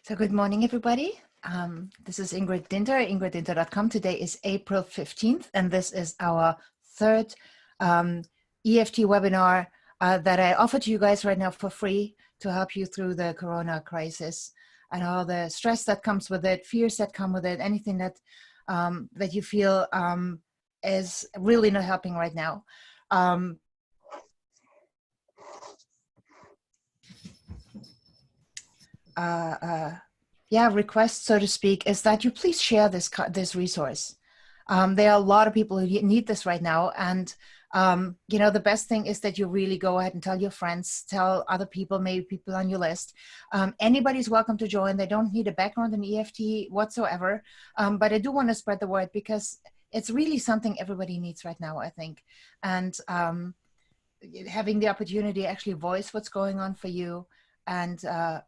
So good morning, everybody. This is Ingrid Dinter, ingriddinter.com. Today is April 15th, and this is our third EFT webinar that I offer to you guys right now for free to help you through the corona crisis and all the stress that comes with it, fears that come with it, anything that that you feel is really not helping right now. Request, so to speak, is that you please share this resource. There are a lot of people who need this right now, and you know, the best thing is that you really go ahead and tell your friends, tell other people, maybe people on your list. Anybody's welcome to join. They don't need a background in EFT whatsoever, but I do want to spread the word because it's really something everybody needs right now, I think. And having the opportunity to actually voice what's going on for you and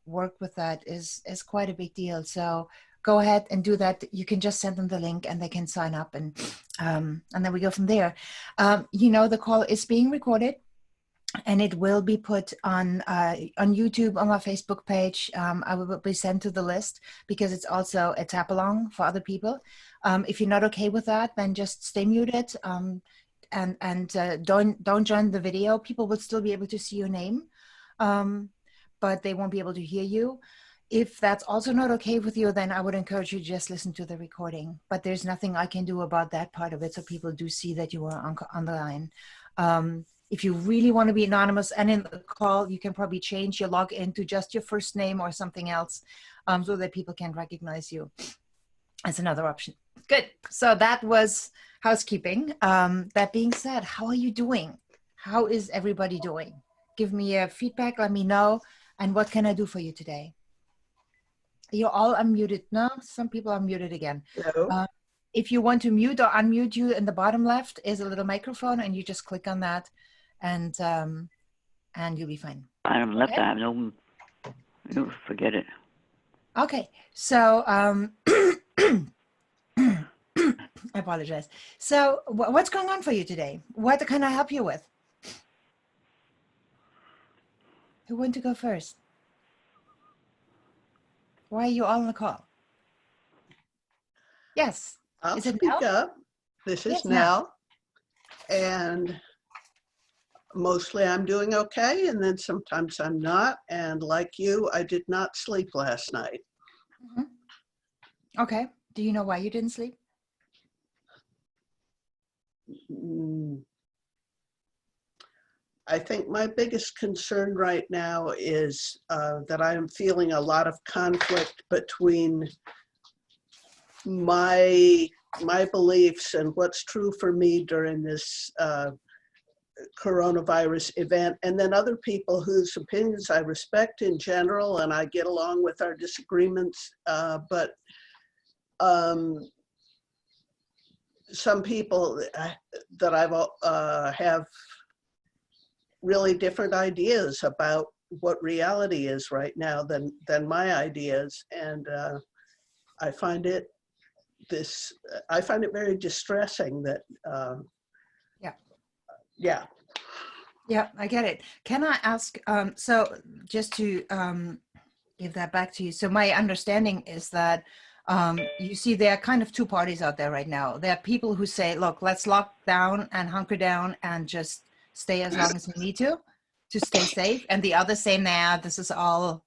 work with that is quite a big deal. So go ahead and do that. You can just send them the link and they can sign up, and then we go from there. You know, the call is being recorded and it will be put on YouTube, on my Facebook page. I will be sent to the list because it's also a tap along for other people. If you're not okay with that, then just stay muted and don't join the video. People will still be able to see your name. But they won't be able to hear you. If that's also not okay with you, then I would encourage you to just listen to the recording. But there's nothing I can do about that part of it, so people do see that you are on the line. If you really want to be anonymous and in the call, you can probably change your login to just your first name or something else, so that people can recognize you. That's another option. Good. So that was housekeeping. That being said, how are you doing? How is everybody doing? Give me a feedback, let me know. And what can I do for you today? You're all unmuted. No, some people are muted again. Hello. If you want to mute or unmute, you in the bottom left is a little microphone, and you just click on that, and you'll be fine. Bottom left, Okay? I have no, forget it. Okay, so I apologize. So what's going on for you today? What can I help you with? Who wants to go first? Why are you all on the call? Yes. I'll Is it speak Nell? up. This is Yes, Nell. And mostly I'm doing okay, and then sometimes I'm not. And like you, I did not sleep last night. Mm-hmm. Okay. Do you know why you didn't sleep? I think my biggest concern right now is that I am feeling a lot of conflict between my beliefs and what's true for me during this coronavirus event, and then other people whose opinions I respect in general, and I get along with our disagreements, but some people that I've have really different ideas about what reality is right now than my ideas, and I find it very distressing that Yeah, I get it. Can I ask, so just to give that back to you. So my understanding is that you see there are kind of two parties out there right now. There are people who say, look, let's lock down and hunker down and just stay as long as we need to stay safe. And the others say, nah, this is all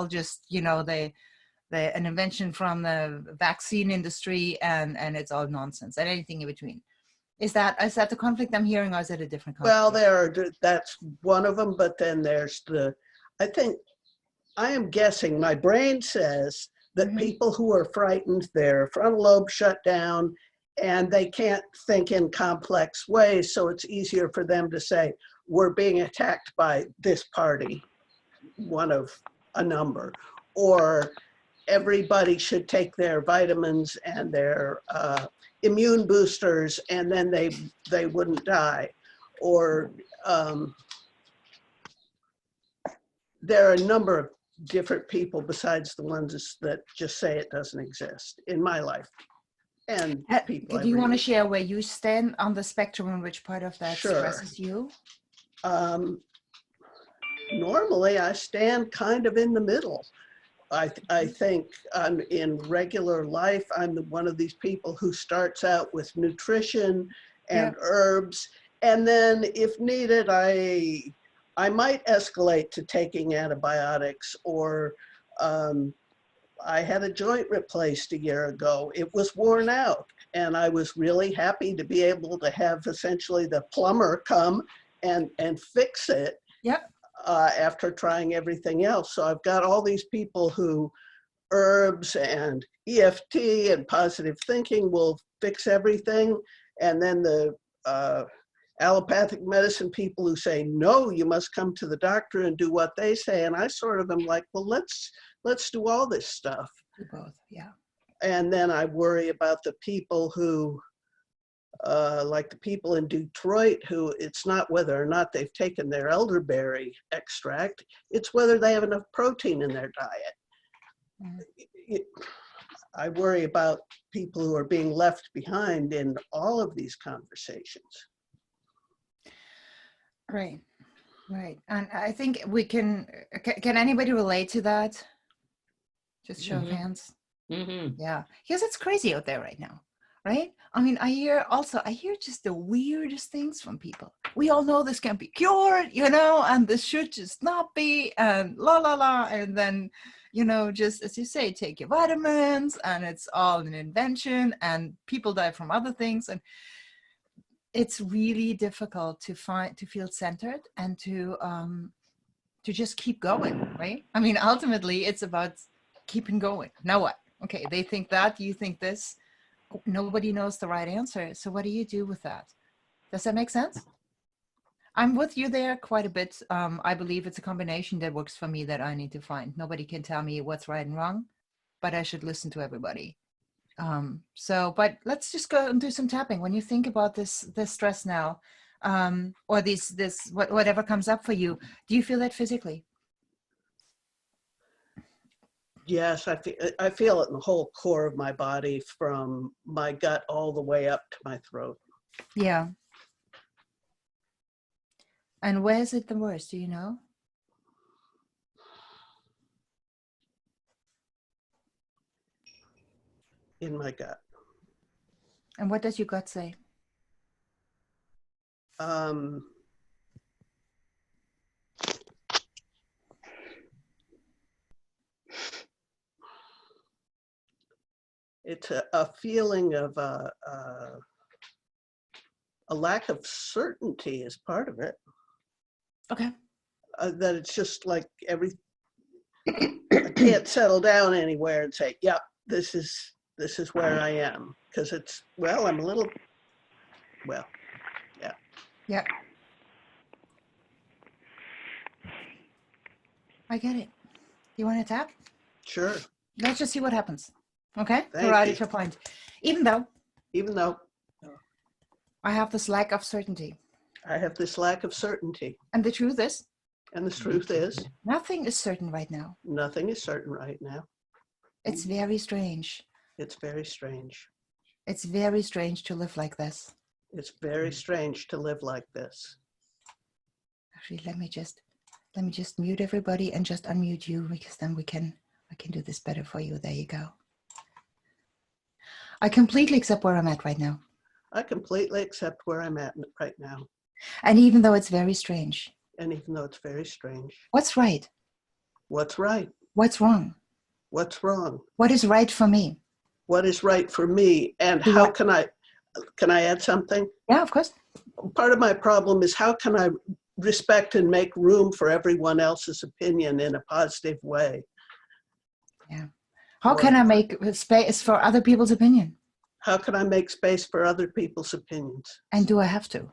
just, you know, an invention from the vaccine industry, and it's all nonsense, and anything in between. Is that the conflict I'm hearing, or is it a different conflict? Well, that's one of them, but then there's I am guessing, my brain says that people who are frightened, their frontal lobe shut down, and they can't think in complex ways, so it's easier for them to say, we're being attacked by this party, one of a number, or everybody should take their vitamins and their immune boosters, and then they wouldn't die. Or there are a number of different people besides the ones that just say it doesn't exist in my life. And people. Do you want to share where you stand on the spectrum and which part of that stresses you? Normally I stand kind of in the middle. I think in regular life, I'm one of these people who starts out with nutrition and herbs. And then if needed, I might escalate to taking antibiotics, or I had a joint replaced a year ago. It was worn out, and I was really happy to be able to have essentially the plumber come and fix it. Yeah. After trying everything else. So I've got all these people who herbs and EFT and positive thinking will fix everything. And then the allopathic medicine people who say, no, you must come to the doctor and do what they say. And I sort of am like, well, let's do all this stuff. Do both, yeah. And then I worry about the people who, like the people in Detroit, who it's not whether or not they've taken their elderberry extract, it's whether they have enough protein in their diet. I worry about people who are being left behind in all of these conversations. Right, right. And I think we can anybody relate to that? Just show of hands. Yeah, because it's crazy out there right now. Right? I mean, I hear just the weirdest things from people. We all know this can't be cured, and this should just not be, and la la la. And then, just as you say, take your vitamins, and it's all an invention, and people die from other things. And it's really difficult to feel centered and to just keep going, right? I mean, ultimately, it's about keeping going. Now what? Okay, they think that, you think this. Nobody knows the right answer. So what do you do with that? Does that make sense? I'm with you there quite a bit. I believe it's a combination that works for me that I need to find. Nobody can tell me what's right and wrong, but I should listen to everybody. But let's just go and do some tapping. When you think about this stress now, or whatever comes up for you, do you feel that physically? Yes, I feel it in the whole core of my body, from my gut all the way up to my throat. Yeah. And where is it the worst? Do you know? In my gut. And what does your gut say? It's a feeling of a lack of certainty is part of it. Okay. That it's just like I can't settle down anywhere and say, yep, this is where I am. Because I'm a little, yeah. Yeah. I get it. You want to tap? Sure. Let's just see what happens. Okay? Thank Right you. at your point. Even though I have this lack of certainty. I have this lack of certainty. And the truth is? And the truth is? Nothing is certain right now. Nothing is certain right now. It's very strange. It's very strange. It's very strange to live like this. It's very strange to live like this. Actually, let me just mute everybody and just unmute you, because then I can do this better for you. There you go. I completely accept where I'm at right now. I completely accept where I'm at right now. And even though it's very strange. And even though it's very strange. What's right? What's right? What's wrong? What's wrong? What is right for me? What is right for me? And how can I add something? Yeah, of course. Part of my problem is, how can I respect and make room for everyone else's opinion in a positive way? Yeah. How can I make space for other people's opinion? How can I make space for other people's opinions? And do I have to?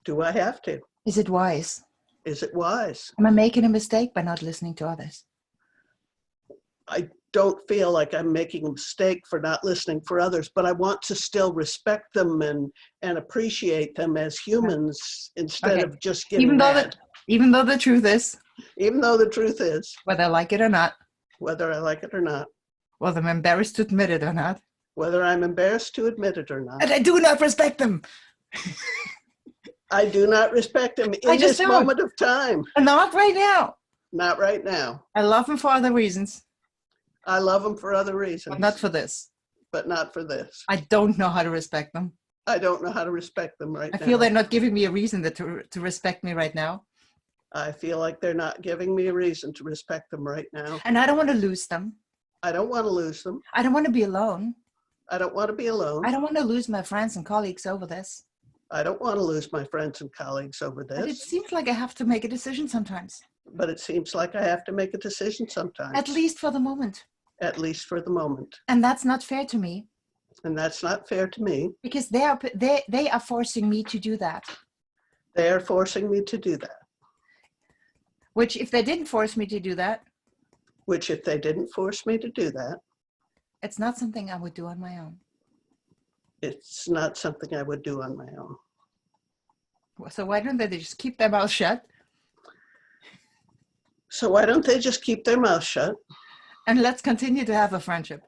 Do I have to? Is it wise? Is it wise? Am I making a mistake by not listening to others? I don't feel like I'm making a mistake for not listening for others, but I want to still respect them and appreciate them as humans, instead of just getting mad. Even though the truth is. Even though the truth is. Whether I like it or not. Whether I like it or not. Whether I'm embarrassed to admit it or not. Whether I'm embarrassed to admit it or not. And I do not respect them. I do not respect them in this moment of time. And not right now. Not right now. I love them for other reasons. I love them for other reasons. but not for this. But not for this. I don't know how to respect them. I don't know how to respect them right now. I feel they're not giving me a reason to respect me right now. I feel like they're not giving me a reason to respect them right now. And I don't want to lose them. I don't want to lose them. I don't want to be alone. I don't want to be alone. I don't want to lose my friends and colleagues over this. I don't want to lose my friends and colleagues over this. But it seems like I have to make a decision sometimes. But it seems like I have to make a decision sometimes. At least for the moment. At least for the moment. And that's not fair to me. And that's not fair to me. Because they are forcing me to do that. They are forcing me to do that. Which if they didn't force me to do that. Which if they didn't force me to do that. It's not something I would do on my own. It's not something I would do on my own. So why don't they just keep their mouth shut? So why don't they just keep their mouth shut? And let's continue to have a friendship.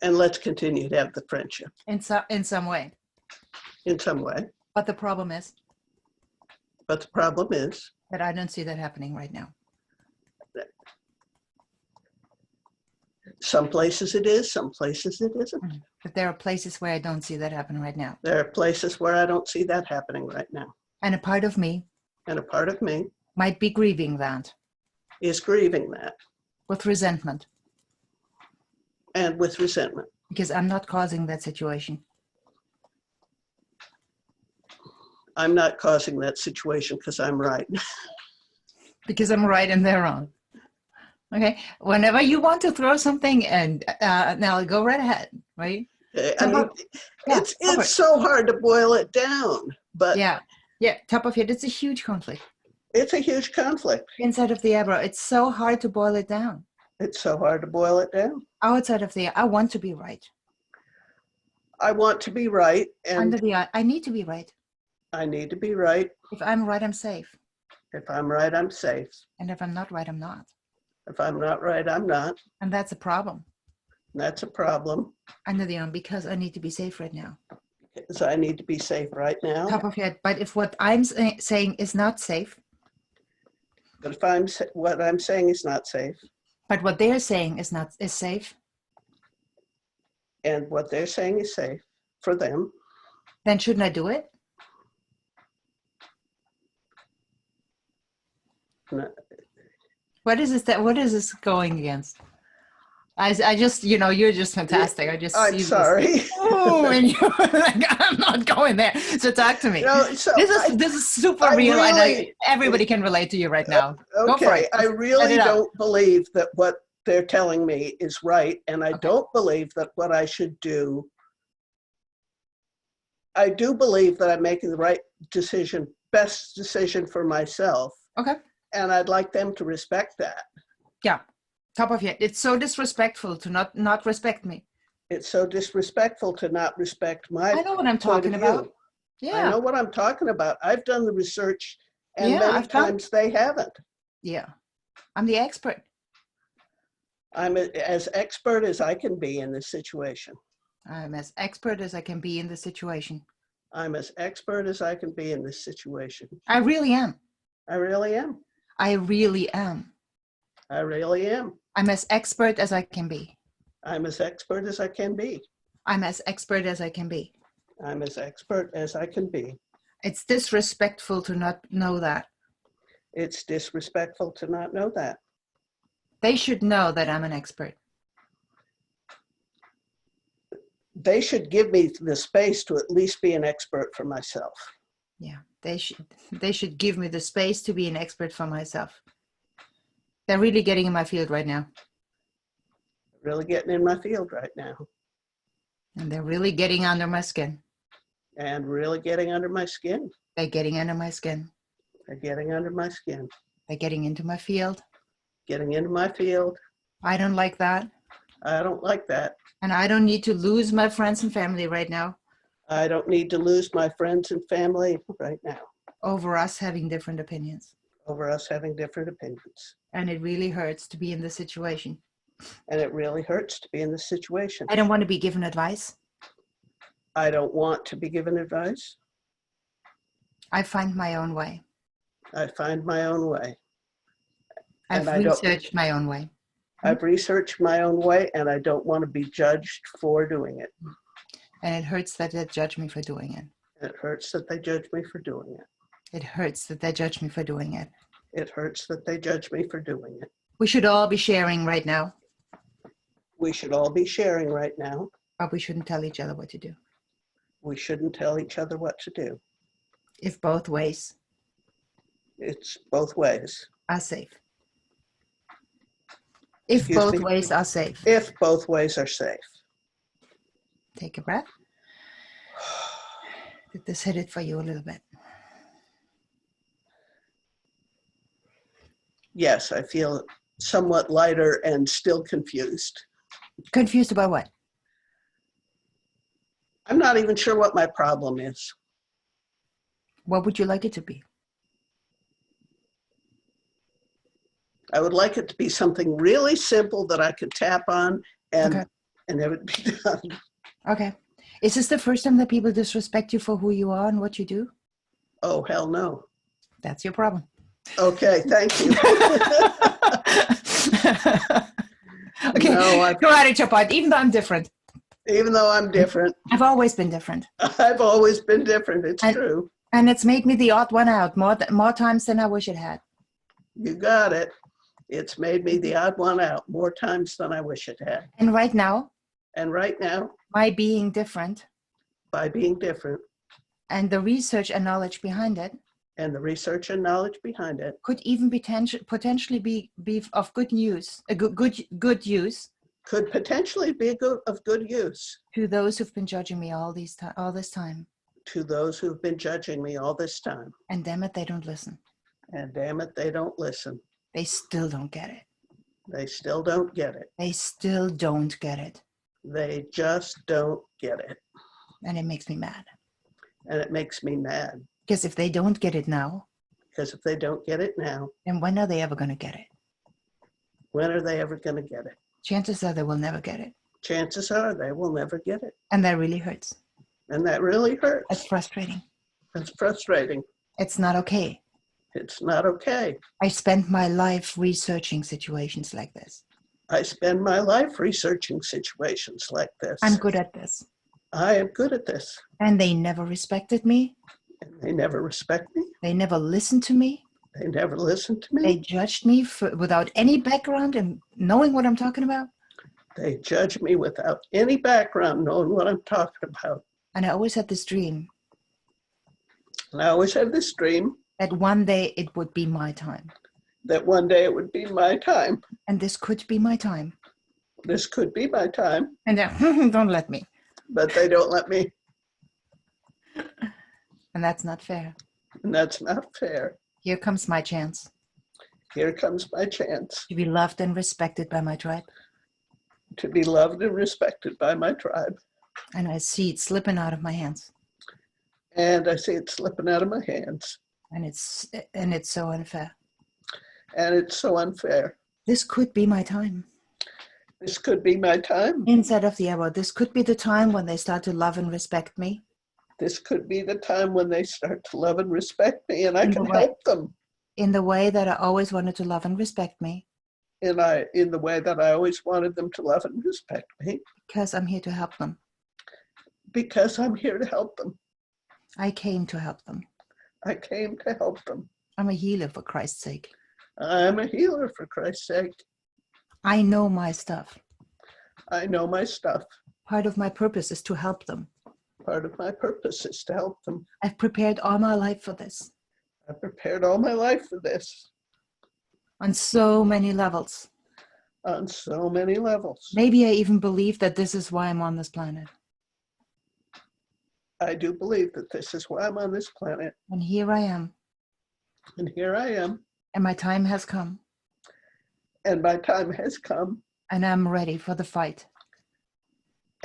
And let's continue to have the friendship. In some way. In some way. But the problem is that I don't see that happening right now. Some places it is, some places it isn't. But there are places where I don't see that happen right now. There are places where I don't see that happening right now. And a part of me might be grieving that. Is grieving that. With resentment. And with resentment. Because I'm not causing that situation. I'm not causing that situation because I'm right. Because I'm right and they're wrong. Okay. Whenever you want to throw something, and now go right ahead, right? I mean, it's so hard to boil it down, but yeah, top of it, it's a huge conflict. It's a huge conflict. Inside of the eyebrow, it's so hard to boil it down. It's so hard to boil it down. Outside of the, I want to be right. I want to be right, and under the eye, I need to be right. I need to be right. If I'm right, I'm safe. If I'm right, I'm safe. And if I'm not right, I'm not. If I'm not right, I'm not. And that's a problem. That's a problem. Under the arm, because I need to be safe right now. Because I need to be safe right now. Top of your head. But if what I'm saying is not safe. But if what I'm saying is not safe. But what they're saying is safe. And what they're saying is safe for them. Then shouldn't I do it? No. What is this going against? I just, you're just fantastic. I'm sorry. Oh, and you're like, I'm not going there. So talk to me. No, so this is super real. Really, I know everybody can relate to you right now. Okay, go for it. I really don't believe that what they're telling me is right, and I don't believe that what I should do. I do believe that I'm making the right decision, best decision for myself. Okay. And I'd like them to respect that. Yeah. Top of your head. It's so disrespectful to not respect me. It's so disrespectful to not respect my I know what I'm talking about. Yeah. I know what I'm talking about. I've done the research, and many times they haven't. Yeah. I'm the expert. I'm as expert as I can be in this situation. I'm as expert as I can be in this situation. I'm as expert as I can be in this situation. I really am. I really am. I really am. I really am. I'm as expert as I can be. I'm as expert as I can be. I'm as expert as I can be. I'm as expert as I can be. It's disrespectful to not know that. It's disrespectful to not know that. They should know that I'm an expert. They should give me the space to at least be an expert for myself. Yeah, they should give me the space to be an expert for myself. They're really getting in my field right now. Really getting in my field right now. And they're really getting under my skin. And really getting under my skin. They're getting under my skin. They're getting under my skin. They're getting into my field. Getting into my field. I don't like that. I don't like that. And I don't need to lose my friends and family right now. I don't need to lose my friends and family right now. Over us having different opinions. Over us having different opinions. And it really hurts to be in this situation. And it really hurts to be in this situation. I don't want to be given advice. I don't want to be given advice. I find my own way. I find my own way. I've I don't, researched my own way. I've researched my own way, and I don't want to be judged for doing it. And it hurts that they judge me for doing it. It hurts that they judge me for doing it. It hurts that they judge me for doing it. It hurts that they judge me for doing it. We should all be sharing right now, We should all be sharing right now. but we shouldn't tell each other what to do. We shouldn't tell each other what to do. If both ways It's both ways. are safe. If Excuse both me? ways are safe. If both ways are safe. Take a breath. Did this hit it for you a little bit? Yes, I feel somewhat lighter and still confused. Confused about what? I'm not even sure what my problem is. What would you like it to be? I would like it to be something really simple that I could tap on and Okay. and it would be done. Okay. Is this the first time that people disrespect you for who you are and what you do? Oh, hell no. That's your problem. Okay, thank you. Okay, No, go at it, your part. Even though I'm different. even though I'm different, I've always been different. I've always been different. It's true. And it's made me the odd one out more times than I wish it had. You got it. It's made me the odd one out more times than I wish it had. And right now, And right now, my being different by being different and the research and knowledge behind it and the research and knowledge behind it could even potentially be of good use, good use could potentially be of good use to those who've been judging me all this time. to those who've been judging me all this time. And damn it, they don't listen. And damn it, they don't listen. They still don't get it. They still don't get it. They still don't get it. They just don't get it. And it makes me mad. And it makes me mad. Because if they don't get it now, Because if they don't get it now, then when are they ever going to get it? when are they ever going to get it? Chances are they will never get it. Chances are they will never get it. And that really hurts. And that really hurts. It's frustrating. It's frustrating. It's not okay. It's not okay. I spent my life researching situations like this. I spend my life researching situations like this. I'm good at this. I am good at this. And they never respected me. And they never respect me. They never listened to me. They never listen to me. They judged me without any background and knowing what I'm talking about. They judge me without any background knowing what I'm talking about. And I always had this dream And I always had this dream that one day it would be my time. that one day it would be my time. And this could be my time. This could be my time, And then, don't let me. but they don't let me. And that's not fair. And that's not fair. Here comes my chance Here comes my chance to be loved and respected by my tribe. to be loved and respected by my tribe. And I see it slipping out of my hands. And I see it slipping out of my hands. And it's so unfair. And it's so unfair. This could be my time. This could be my time. Inside of the arrow, this could be the time when they start to love and respect me. This could be the time when they start to love and respect me, and I In can the way- help them In the way that I always wanted to love and respect me. in the way that I always wanted them to love and respect me, Because I'm here to help them. because I'm here to help them. I came to help them. I came to help them. I'm a healer, for Christ's sake. I'm a healer, for Christ's sake. I know my stuff. I know my stuff. Part of my purpose is to help them. Part of my purpose is to help them. I've prepared all my life for this. I prepared all my life for this On so many levels. on so many levels. Maybe I even believe that this is why I'm on this planet. I do believe that this is why I'm on this planet. And here I am. And here I am. And my time has come. And my time has come. And I'm ready for the fight.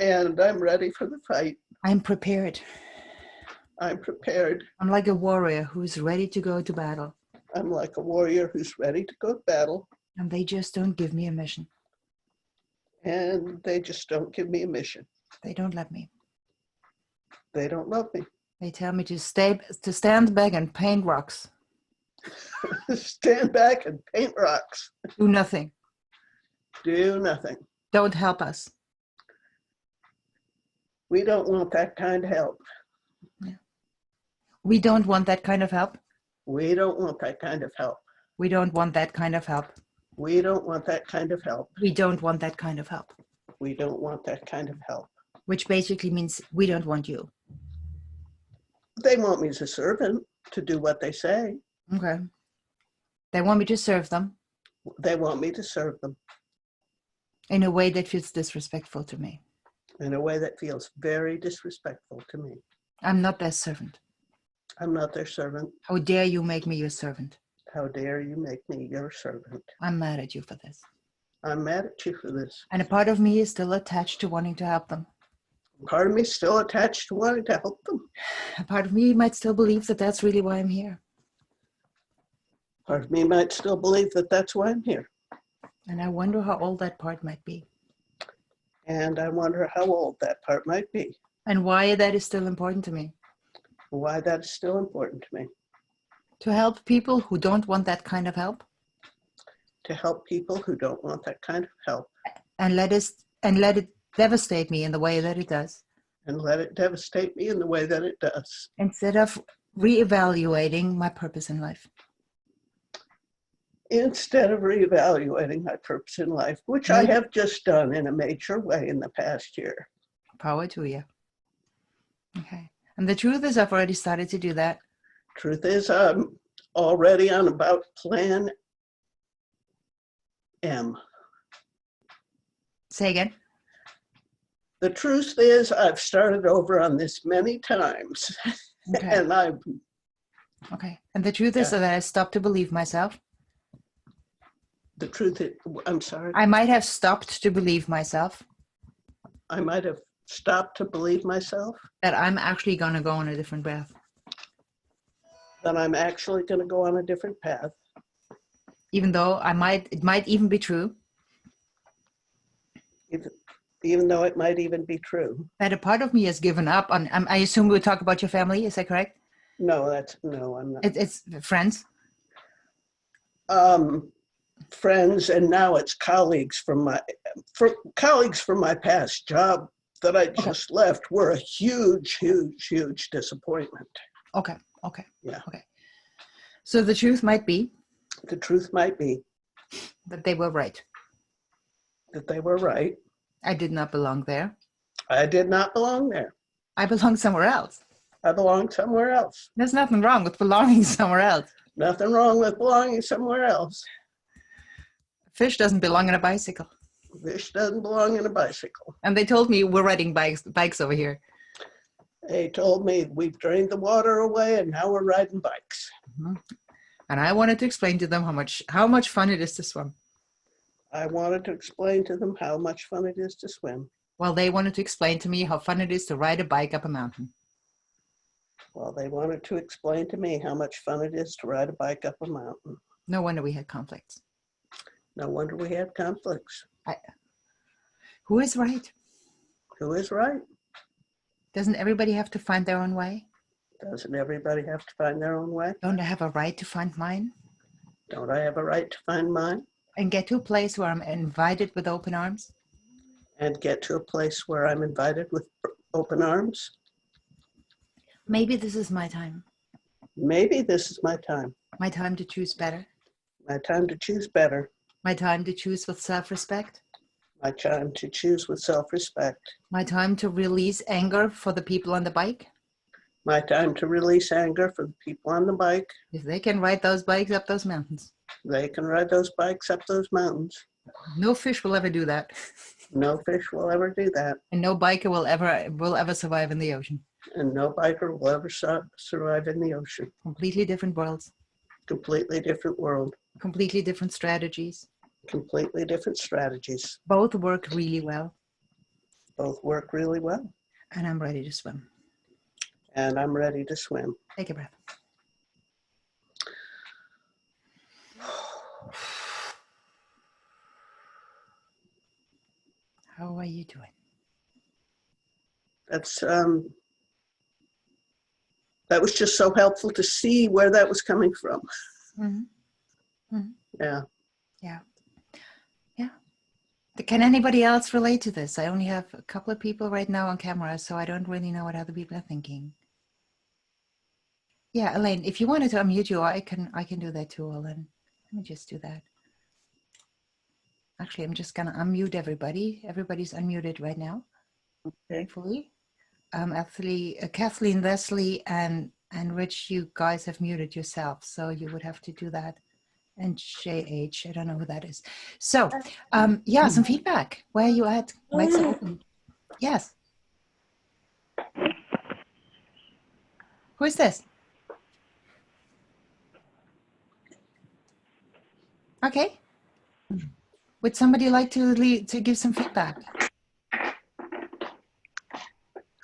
And I'm ready for the fight. I'm prepared. I'm prepared. I'm like a warrior who's ready to go to battle. I'm like a warrior who's ready to go to battle. And they just don't give me a mission. And they just don't give me a mission. They don't let me. They don't love me. They tell me to stand back and paint rocks. Stand back and paint rocks. Do nothing. Do nothing. Don't help us. We don't want that kind of help. We don't want that kind of help. We don't want that kind of help. We don't want that kind of help. We don't want that kind of help. We don't want that kind of help. We don't want that kind of help. Which basically means we don't want you. They want me as a servant to do what they say. Okay. They want me to serve them They want me to serve them in a way that feels disrespectful to me. in a way that feels very disrespectful to me. I'm not their servant. I'm not their servant. How dare you make me your servant? How dare you make me your servant? I'm mad at you for this. I'm mad at you for this. And a part of me is still attached to wanting to help them. Part of me is still attached to wanting to help them. A part of me might still believe that that's really why I'm here. Part of me might still believe that that's why I'm here. And I wonder how old that part might be. And I wonder how old that part might be. And why that is still important to me. Why that's still important to me. To help people who don't want that kind of help. To help people who don't want that kind of help. And let it devastate me in the way that it does. And let it devastate me in the way that it does. Instead of reevaluating my purpose in life. Instead of reevaluating my purpose in life, which I have just done in a major way in the past year. Power to you. Okay. And the truth is I've already started to do that. Truth is, I'm already on about Plan M. Say again. The truth is, I've started over on this many times. Okay. And Okay. And the truth is that I stopped to believe myself. The truth is, I'm sorry. I might have stopped to believe myself. I might have stopped to believe myself. That I'm actually going to go on a different path. That I'm actually going to go on a different path. Even though it might even be true. Even though it might even be true. That a part of me has given up on, I assume we'll talk about your family, is that correct? No, I'm not. It's friends? Friends, and now it's colleagues from my past job that I just left were a huge disappointment. Okay. Yeah. Okay. So the truth might be. The truth might be. That they were right. That they were right. I did not belong there. I did not belong there. I belong somewhere else. I belong somewhere else. There's nothing wrong with belonging somewhere else. Nothing wrong with belonging somewhere else. Fish doesn't belong in a bicycle. Fish doesn't belong in a bicycle. And they told me we're riding bikes over here. They told me we've drained the water away and now we're riding bikes. Mm-hmm. And I wanted to explain to them how much fun it is to swim. I wanted to explain to them how much fun it is to swim. Well, they wanted to explain to me how fun it is to ride a bike up a mountain. Well, they wanted to explain to me how much fun it is to ride a bike up a mountain. No wonder we had conflicts. No wonder we had conflicts. Who is right? Who is right? Doesn't everybody have to find their own way? Doesn't everybody have to find their own way? Don't I have a right to find mine? Don't I have a right to find mine? And get to a place where I'm invited with open arms? And get to a place where I'm invited with open arms? Maybe this is my time. Maybe this is my time. My time to choose better. My time to choose better. My time to choose with self-respect. My time to choose with self-respect. My time to release anger for the people on the bike. My time to release anger for the people on the bike. If they can ride those bikes up those mountains. They can ride those bikes up those mountains. No fish will ever do that. No fish will ever do that. And no biker will ever survive in the ocean. And no biker will ever survive in the ocean. Completely different worlds. Completely different world. Completely different strategies. Completely different strategies. Both work really well. Both work really well. And I'm ready to swim. And I'm ready to swim. Take a breath. How are you doing? That was just so helpful to see where that was coming from. Mm-hmm. Mm-hmm. Yeah. Yeah. Yeah. Can anybody else relate to this? I only have a couple of people right now on camera, so I don't really know what other people are thinking. Yeah, Elaine, if you wanted to unmute you, I can do that too, Elaine. Let me just do that. Actually, I'm just gonna unmute everybody. Everybody's unmuted right now. Okay. Hopefully. Actually, Kathleen, Leslie, and Rich, you guys have muted yourself, so you would have to do that. And JH, I don't know who that is. So, yeah, some feedback. Where are you at? Mic's open. Yes. Who is this? Okay. Would somebody like to give some feedback?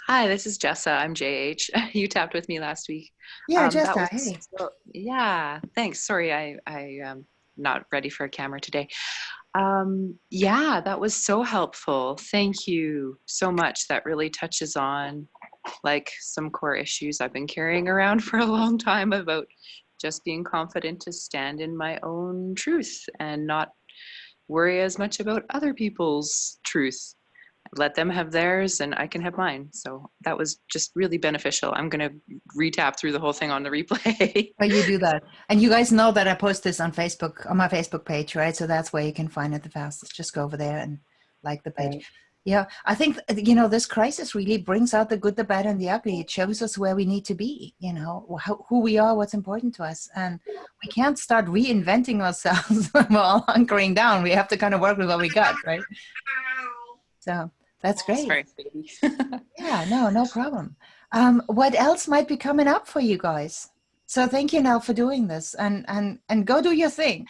Hi, this is Jessa. I'm JH. You tapped with me last week. Yeah, That Jessica. was Hey. yeah. Thanks. Sorry, I am not ready for a camera today. Yeah, that was so helpful. Thank you so much. That really touches on like some core issues I've been carrying around for a long time about just being confident to stand in my own truth and not worry as much about other people's truth. Let them have theirs and I can have mine. So that was just really beneficial. I'm going to re-tap through the whole thing on the replay. Oh, you do that. And you guys know that I post this on Facebook, on my Facebook page, right? So that's where you can find it the fastest. Just go over there and like the page. Right. Yeah, I think, you know, this crisis really brings out the good, the bad, and the ugly. It shows us where we need to be, you know, who we are, what's important to us. And we can't start reinventing ourselves when we're all hunkering down. We have to kind of work with what we got, right? So that's great. Sorry, baby. Yeah, no problem. What else might be coming up for you guys? So thank you, Nell, for doing this, and go do your thing.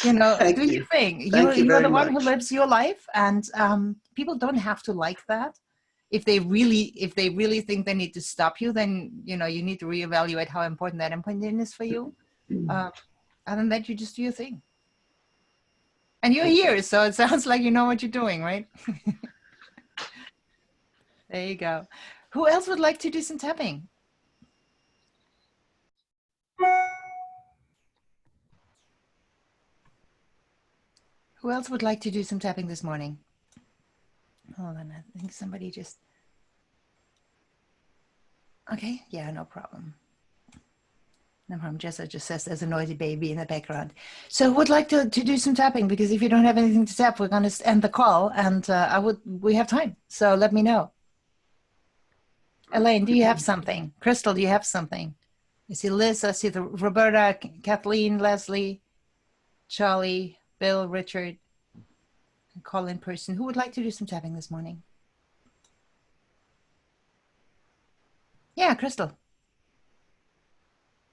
You know, Thank do your you. thing. Thank you You're very the one who much. lives your life, and people don't have to like that. If they really think they need to stop you, then you know you need to reevaluate how important that important is for you. Um, other than that, you just do your thing, and you're here, so it sounds like you know what you're doing, right? There you go. Who else would like to do some tapping? Who else would like to do some tapping this morning? Hold on, I think somebody just... Okay, yeah, no problem. No problem. Jessa just says there's a noisy baby in the background. So who would like to do some tapping? Because if you don't have anything to tap, we're going to end the call, and we have time. So let me know. Elaine, do you have something? Crystal, do you have something? I see Liz, I see Roberta, Kathleen, Leslie, Charlie, Bill, Richard, and call in person. Who would like to do some tapping this morning? Yeah, Crystal.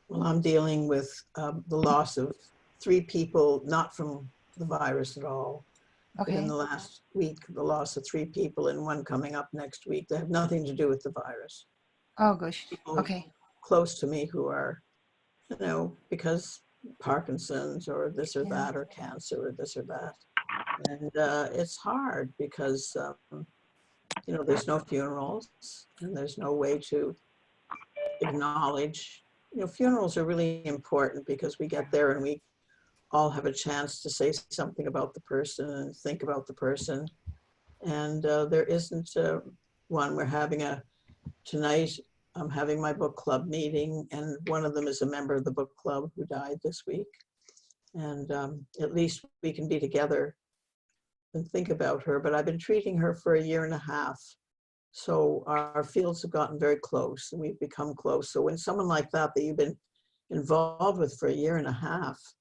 Well, I'm dealing with the loss of 3 people, not from the virus at all. Okay. But in the last week, the loss of 3 people and 1 coming up next week that have nothing to do with the virus. Oh, gosh. People Okay. close to me who are, you know, because Parkinson's or this or that, or cancer or this or that. And it's hard because, you know, there's no funerals and there's no way to acknowledge. You know, funerals are really important because we get there and we all have a chance to say something about the person and think about the person. And there isn't one. We're having tonight, I'm having my book club meeting, and one of them is a member of the book club who died this week. And at least we can be together and think about her. But I've been treating her for 1.5 years. So our fields have gotten very close and we've become close. So when someone like that you've been involved with for 1.5 years,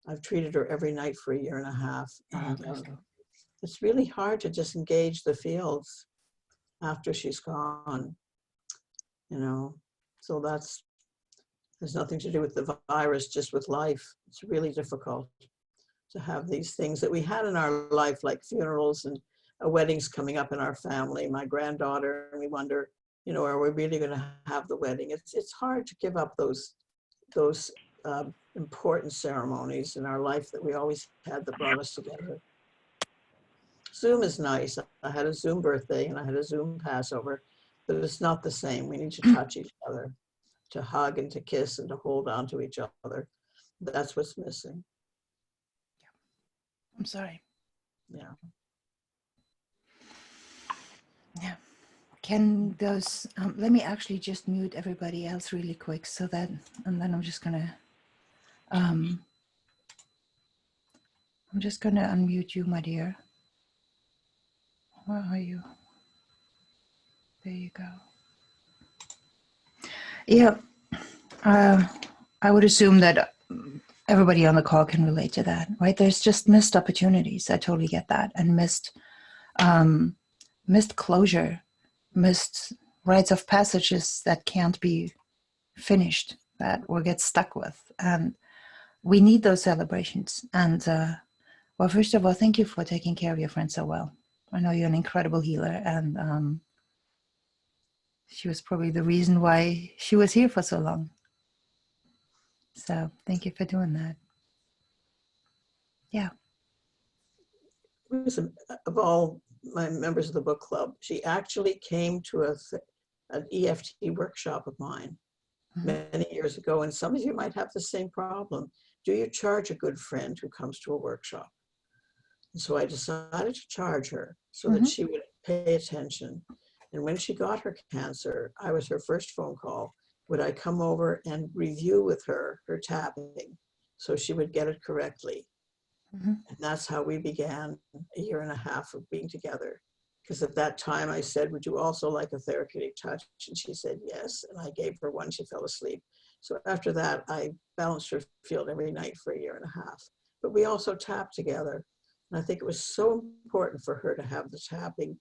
I've treated her every night for 1.5 years. And it's really hard to disengage the fields after she's gone, you know. So there's nothing to do with the virus, just with life. It's really difficult to have these things that we had in our life, like funerals and a wedding's coming up in our family, my granddaughter, and we wonder, you know, are we really going to have the wedding? It's hard to give up those important ceremonies in our life that we always had that brought us together. Zoom is nice. I had a Zoom birthday and I had a Zoom Passover, but it's not the same. We need to touch each other, to hug and to kiss and to hold on to each other. That's what's missing. I'm sorry. Yeah. Yeah. Can those, let me actually just mute everybody else really quick so that, and then I'm just gonna unmute you, my dear. Where are you? There you go. Yeah, I would assume that everybody on the call can relate to that, right? There's just missed opportunities. I totally get that. And missed closure, missed rites of passages that can't be finished, that we'll get stuck with. And we need those celebrations. And well, first of all, thank you for taking care of your friend so well. I know you're an incredible healer, and she was probably the reason why she was here for so long. So thank you for doing that. Yeah. Of all my members of the book club, she actually came to an EFT workshop of mine many years ago. And some of you might have the same problem. Do you charge a good friend who comes to a workshop? And so I decided to charge her so that she would pay attention. And when she got her cancer, I was her first phone call. Would I come over and review with her tapping so she would get it correctly? And that's how we began a year and a half of being together. Because at that time I said, would you also like a therapeutic touch? And she said yes. And I gave her one, she fell asleep. So after that, I balanced her field every night for a year and a half. But we also tapped together. And I think it was so important for her to have the tapping.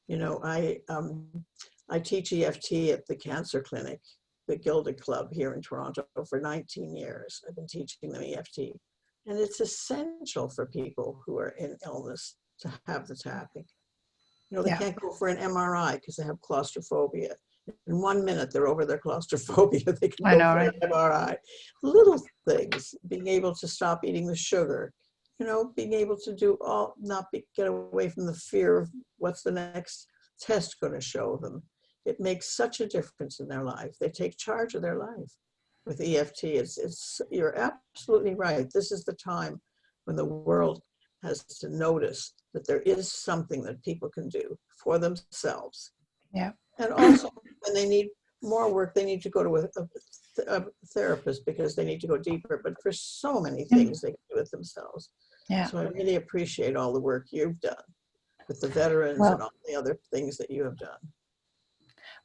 You know, I teach EFT at the cancer clinic, the Gilded Club here in Toronto for 19 years. I've been teaching them EFT. And it's essential for people who are in illness to have the tapping. You know, they can't go for an MRI because they have claustrophobia. In 1 minute, they're over their claustrophobia. They can go for an MRI. Little things, being able to stop eating the sugar, you know, being able to do all, get away from the fear of what's the next test going to show them. It makes such a difference in their life. They take charge of their life. With EFT, you're absolutely right. This is the time when the world has to notice that there is something that people can do for themselves. Yeah. And also, when they need more work, they need to go to a therapist because they need to go deeper. But for so many things, they can do it themselves. Yeah. So I really appreciate all the work you've done with the veterans and all the other things that you have done.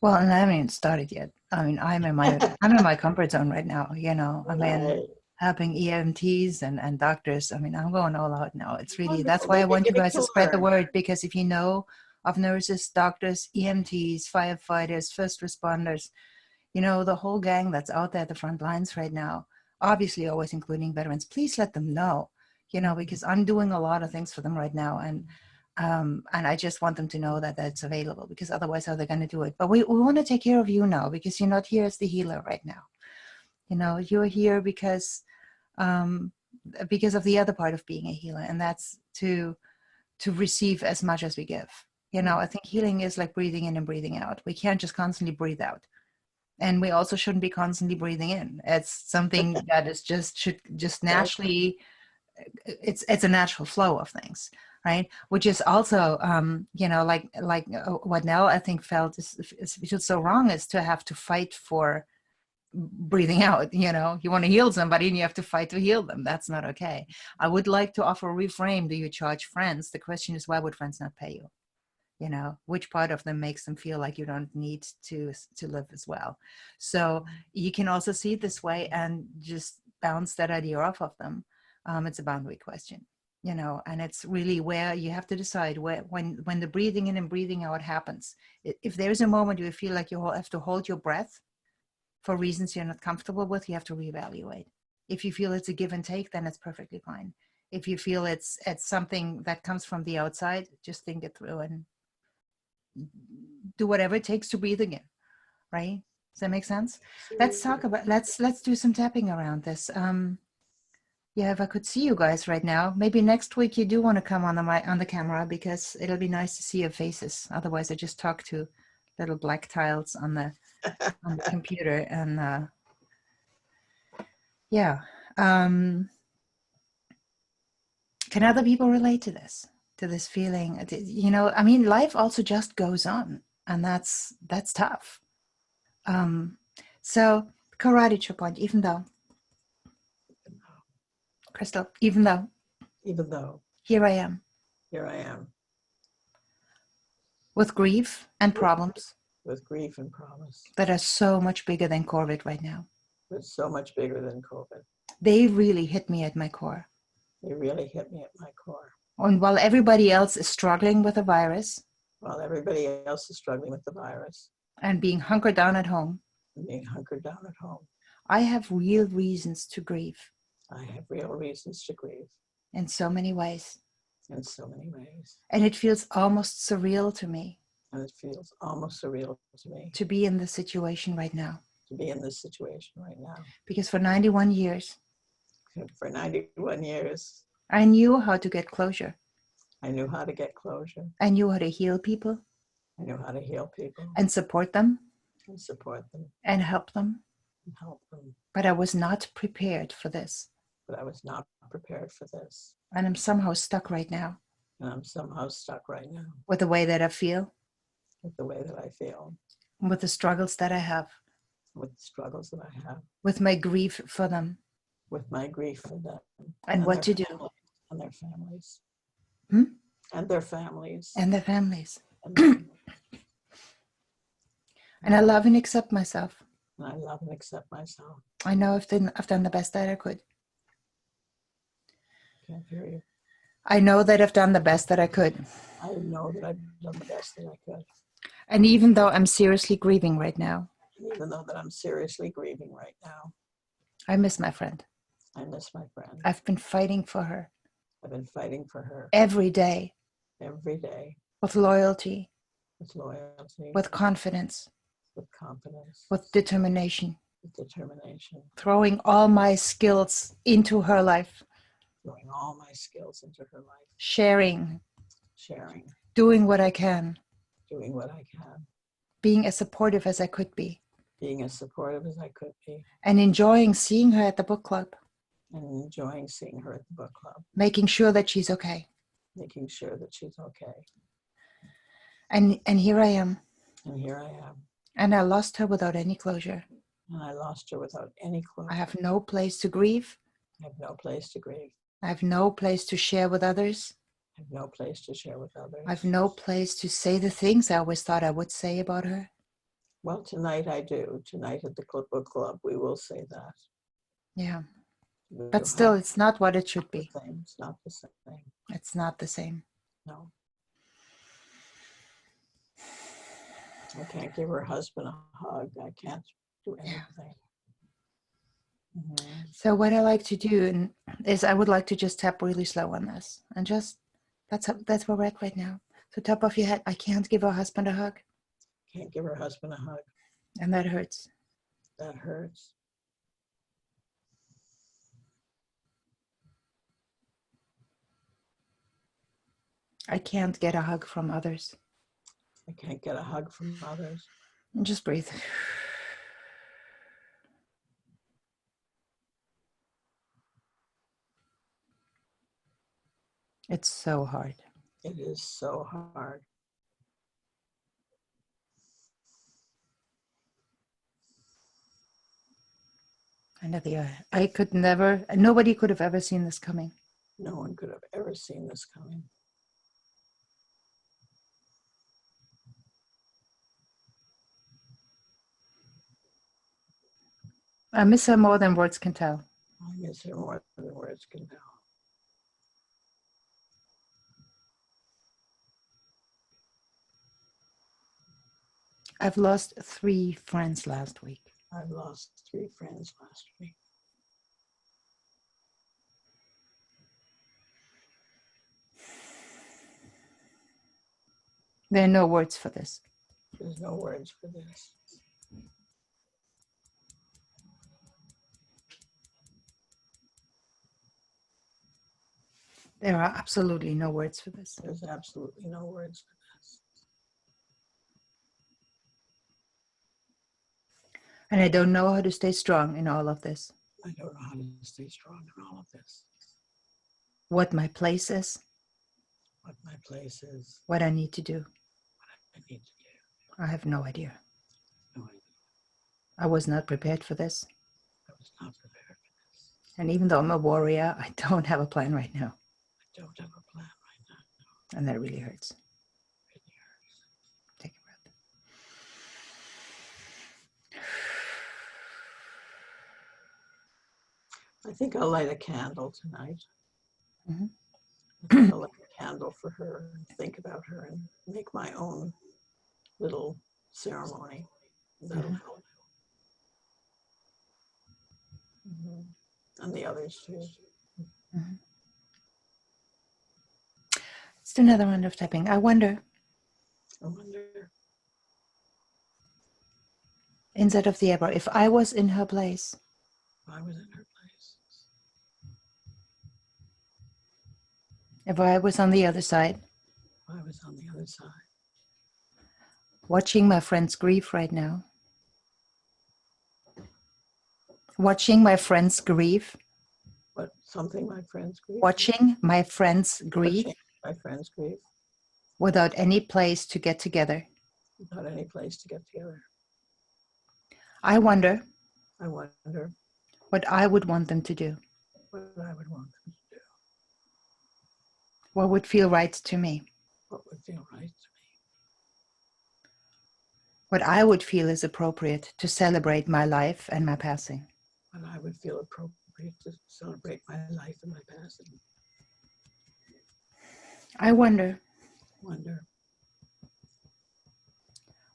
Well, and I haven't even started yet. I mean, I'm in my comfort zone right now. You know, I mean, helping EMTs and doctors. I mean, I'm going all out now. It's really, that's why I want you guys to spread the word, because if you know of nurses, doctors, EMTs, firefighters, first responders, you know, the whole gang that's out there at the front lines right now, obviously always including veterans, please let them know, you know, because I'm doing a lot of things for them right now. And I just want them to know that that's available, because otherwise how are they going to do it? But we want to take care of you now, because you're not here as the healer right now. You know, you're here because of the other part of being a healer, and that's to receive as much as we give. You know, I think healing is like breathing in and breathing out. We can't just constantly breathe out. And we also shouldn't be constantly breathing in. It's something that is should naturally, it's a natural flow of things, right? Which is also, you know, like what Nell I think felt is so wrong, is to have to fight for breathing out. You know, you want to heal somebody and you have to fight to heal them. That's not okay. I would like to offer a reframe. Do you charge friends? The question is, why would friends not pay you? You know, which part of them makes them feel like you don't need to live as well? So you can also see it this way and just bounce that idea off of them. It's a boundary question, you know, and it's really where you have to decide when the breathing in and breathing out happens. If there's a moment you feel like you have to hold your breath for reasons you're not comfortable with, you have to reevaluate. If you feel it's a give and take, then it's perfectly fine. If you feel it's something that comes from the outside, just think it through and do whatever it takes to breathe again, right? Does that make sense? Let's talk about, let's do some tapping around this. Yeah, if I could see you guys right now, maybe next week you do want to come on the camera, because it'll be nice to see your faces. Otherwise I just talk to little black tiles on the computer. And yeah, Um, can other people relate to this feeling? You know, I mean, life also just goes on, and that's tough. So karate chop point, even though, Crystal, even though Even though here I am here I am with grief and problems with grief and promise, that are so much bigger than COVID right now. it's so much bigger than COVID. They really hit me at my core. They really hit me at my core. And while everybody else is struggling with a virus While everybody else is struggling with the virus and being hunkered down at home, and being hunkered down at home, I have real reasons to grieve I have real reasons to grieve in so many ways. in so many ways. And it feels almost surreal to me And it feels almost surreal to me to be in this situation right now. to be in this situation right now. Because for 91 years, For 91 years, I knew how to get closure. I knew how to get closure. I knew how to heal people I knew how to heal people and support them and support them and help them. and help them. But I was not prepared for this. But I was not prepared for this. And I'm somehow stuck right now And I'm somehow stuck right now with the way that I feel, with the way that I feel, with the struggles that I have, with the struggles that I have, with my grief for them, with my grief for them. and what to do. And their families. Hmm? And their families. And their families. And their families. And I love and accept myself. And I love and accept myself. I know I've done the best that I could. Can't hear you. I know that I've done the best that I could. I know that I've done the best that I could. And even though I'm seriously grieving right now, And even though that I'm seriously grieving right now, I miss my friend. I miss my friend. I've been fighting for her I've been fighting for her every day every day with loyalty, with loyalty, with confidence, with confidence, with determination, with determination, throwing all my skills into her life, throwing all my skills into her life, sharing, sharing, doing what I can, doing what I can, being as supportive as I could be, being as supportive as I could be, and enjoying seeing her at the book club, and enjoying seeing her at the book club, making sure that she's okay. making sure that she's okay. And here I am. And here I am. And I lost her without any closure. And I lost her without any closure. I have no place to grieve. I have no place to grieve. I have no place to share with others. I have no place to share with others. I have no place to say the things I always thought I would say about her. Well, tonight I do. Tonight at the book club, we will say that. Yeah. We'll But still, it's not what it should be. It's not the same. It's not the same. No. I can't give her husband a hug. I can't do anything. Mm-hmm. So what I like to do is I would like to just tap really slow on this. And just, that's where we're at right now. So top of your head, I can't give her husband a hug. Can't give her husband a hug. And that hurts. That hurts. I can't get a hug from others. I can't get a hug from others. And just breathe. It's so hard. It is so hard. I could never, nobody could have ever seen this coming. No one could have ever seen this coming. I miss her more than words can tell. I miss her more than words can tell. I've lost 3 friends last week. I've lost 3 friends last week. There are no words for this. There's no words for this. There are absolutely no words for this. There's absolutely no words for this. And I don't know how to stay strong in all of this. I don't know how to stay strong in all of this. What my place is, What my place is, what I need to do. I need to do. I have no idea. No idea. I was not prepared for this. I was not prepared for this. And even though I'm a warrior, I don't have a plan right now. I don't have a plan right now. And that really hurts. It really hurts. Take a breath. I think I'll light a candle tonight. Mhm. I think I'll light a candle for her and think about her and make my own little ceremony. That'll help. And the others too. Let's do another round of tapping. I wonder, I wonder inside of the Ebra, if I was in her place, if I was in her place. if I was on the other side, If I was on the other side. watching my friend's grief right now, watching my friend's grief, What, something my friends grieve? watching my friend's grief Watching my friends grieve without any place to get together. without any place to get together. I wonder I wonder what I would want them to do, what I would want them to do. what would feel right to me, What would feel right to me. what I would feel is appropriate to celebrate my life and my passing. What I would feel appropriate to celebrate my life and my passing. I wonder Wonder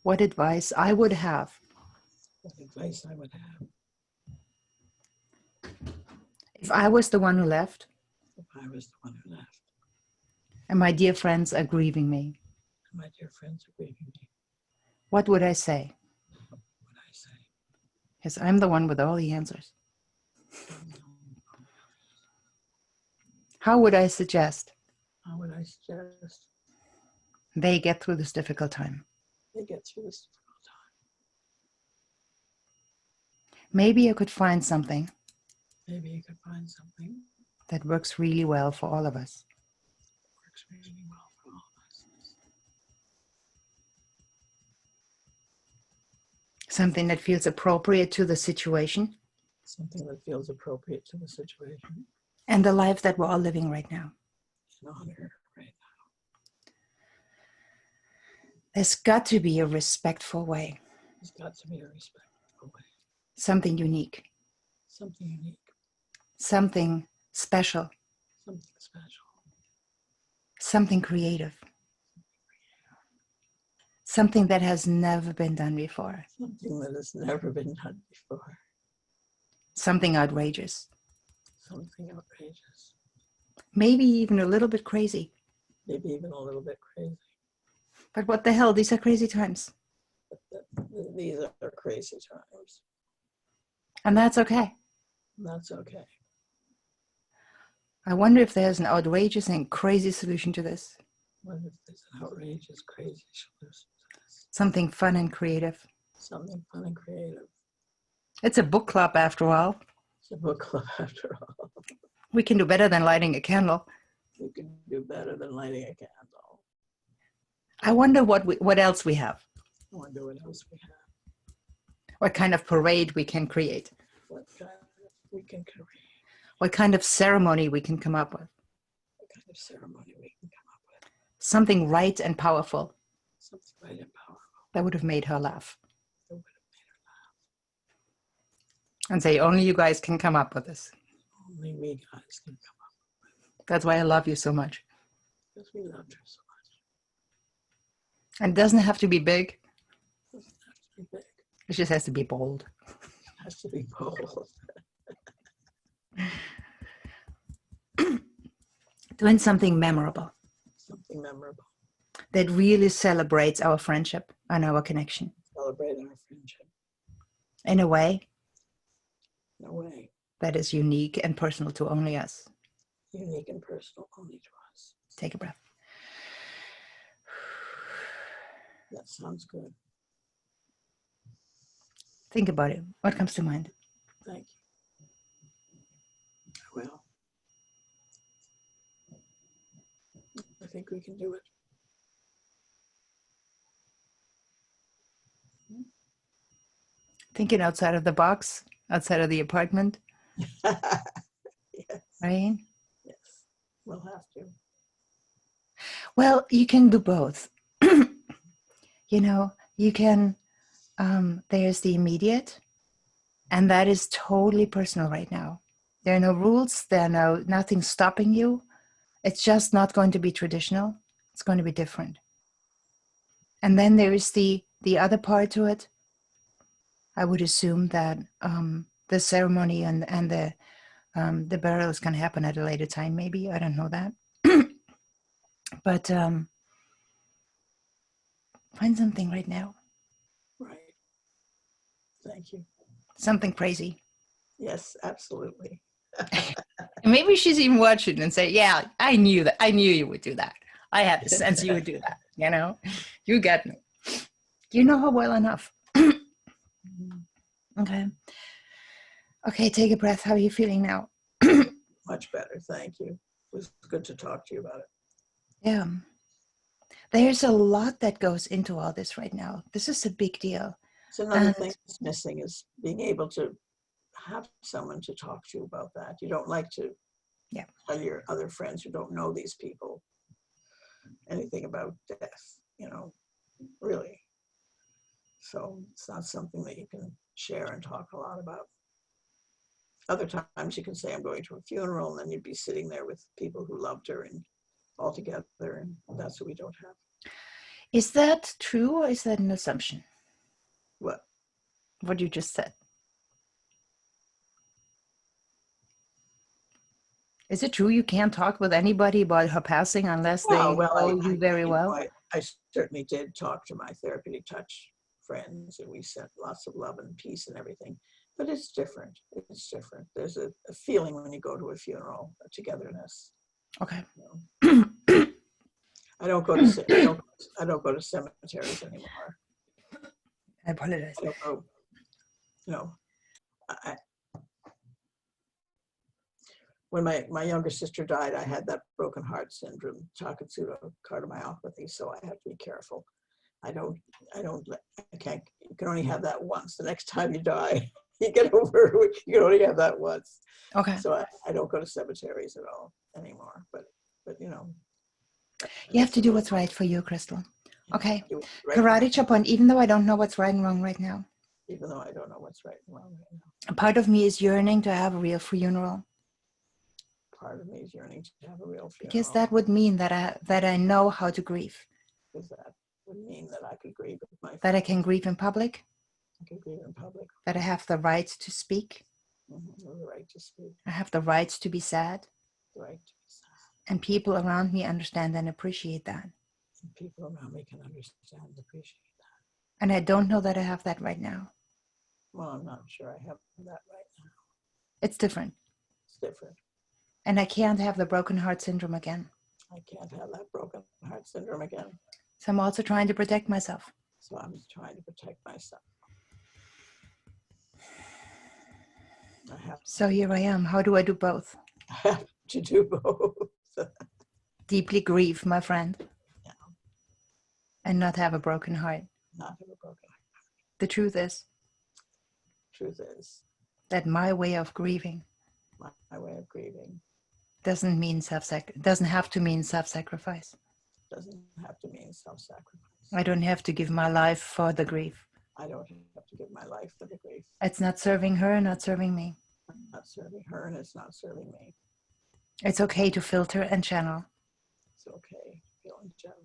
what advice I would have what advice I would have if I was the one who left if I was the one who left. and my dear friends are grieving me. And my dear friends are grieving me. What would I say? What would I say? Because I'm the one with all the answers. How would I suggest How would I suggest they get through this difficult time? they get through this difficult time? Maybe I could find something Maybe you could find something that works really well for all of us. that works really well for all of us. Something that feels appropriate to the situation Something that feels appropriate to the situation and the life that we're all living right now. and honor right now. There's got to be a respectful way, There's got to be a respectful way. something unique, Something unique. something special, Something special. something creative, something that has never been done before, Something that has never been done before. something outrageous, Something outrageous. maybe even a little bit crazy. Maybe even a little bit crazy. But what the hell, these are crazy times. These are crazy times. And that's okay. And that's okay. I wonder if there's an outrageous and crazy solution to this. What if there's an outrageous, crazy solution to this? Something fun and creative. Something fun and creative. It's a book club after all. It's a book club after all. We can do better than lighting a candle. We can do better than lighting a candle. I wonder what else we have. I wonder what else we have. What kind of parade we can create. What kind of we can create. What kind of ceremony we can come up with. What kind of ceremony we can come up with. Something right and powerful Something right and powerful that would have made her laugh. that would have made her laugh. And say, only you guys can come up with this. Only we guys can come up That's why I love you so much. because we loved her so much. And it doesn't have to be big. It doesn't have to be big. It just has to be bold. It has to be bold. Doing something memorable Something memorable. that really celebrates our friendship and our connection Celebrate our friendship in a way in a way that is unique and personal to only us. unique and personal only to us. Take a breath. That sounds good. Think about it. What comes to mind? Thank you. Well, I think we can do it. Thinking outside of the box, outside of the apartment, Yes, right? yes, we'll have to. Well, you can do both. You know, you can, there's the immediate, and that is totally personal right now. There are no rules, nothing stopping you. It's just not going to be traditional. It's going to be different. And then there is the other part to it. I would assume that the ceremony and the burial is going to happen at a later time, maybe. I don't know that. But find something right now. Right. Thank you. Something crazy. Yes, absolutely. Maybe she's even watching and say, yeah, I knew that. I knew you would do that. I had the sense you would do that. You know, you get me. You know her well enough. Okay. Okay, take a breath. How are you feeling now? Much better. Thank you. It was good to talk to you about it. Yeah. There's a lot that goes into all this right now. This is a big deal. It's another And thing that's missing is being able to have someone to talk to you about that. You don't like to tell your other friends who don't know these people anything about death, you know, really. So it's not something that you can share and talk a lot about. Other times you can say, I'm going to a funeral, and then you'd be sitting there with people who loved her and all together, and that's what we don't have. is that true, or is that an assumption? What? What you just said. Is it true you can't talk with anybody about her passing unless they know you very well? I certainly did talk to my therapeutic touch friends, and we sent lots of love and peace and everything. But it's different. It's different. There's a feeling when you go to a funeral, a togetherness. Okay. You know? I don't go to cemeteries anymore. I apologize. I don't go. You know, when my younger sister died, I had that broken heart syndrome, Takotsubo cardiomyopathy, so I have to be careful. I can't, you can only have that once. The next time you die, you get over it, you can only have that once. Okay. So I don't go to cemeteries at all anymore, but you know. You have to do what's right for you, Crystal. Okay. Right Karate chop on, even though I don't know what's right and wrong right now. Even though I don't know what's right and wrong right now. A part of me is yearning to have a real funeral. Part of me is yearning to have a real funeral. Because that would mean that I know how to grieve. Because that would mean that I could grieve with my friends. That I can grieve in public. I can grieve in public. That I have the right to speak. The right to speak. I have the right to be sad. The right to be sad. And people around me understand and appreciate that. And people around me can understand and appreciate that. And I don't know that I have that right now. Well, I'm not sure I have that right now. It's different. It's different. And I can't have the broken heart syndrome again. I can't have that broken heart syndrome again. So I'm also trying to protect myself. So I'm trying to protect myself. So here I am. How do I do both? I have to do both. Deeply grieve, my friend. Yeah. And not have a broken heart. Not have a broken heart. The truth is. Truth is. That my way of grieving. My way of grieving. Doesn't have to mean self-sacrifice. Doesn't have to mean self-sacrifice. I don't have to give my life for the grief. I don't have to give my life for the grief. It's not serving her, not serving me. I'm not serving her, and it's not serving me. It's okay to filter and channel. It's okay to feel in general.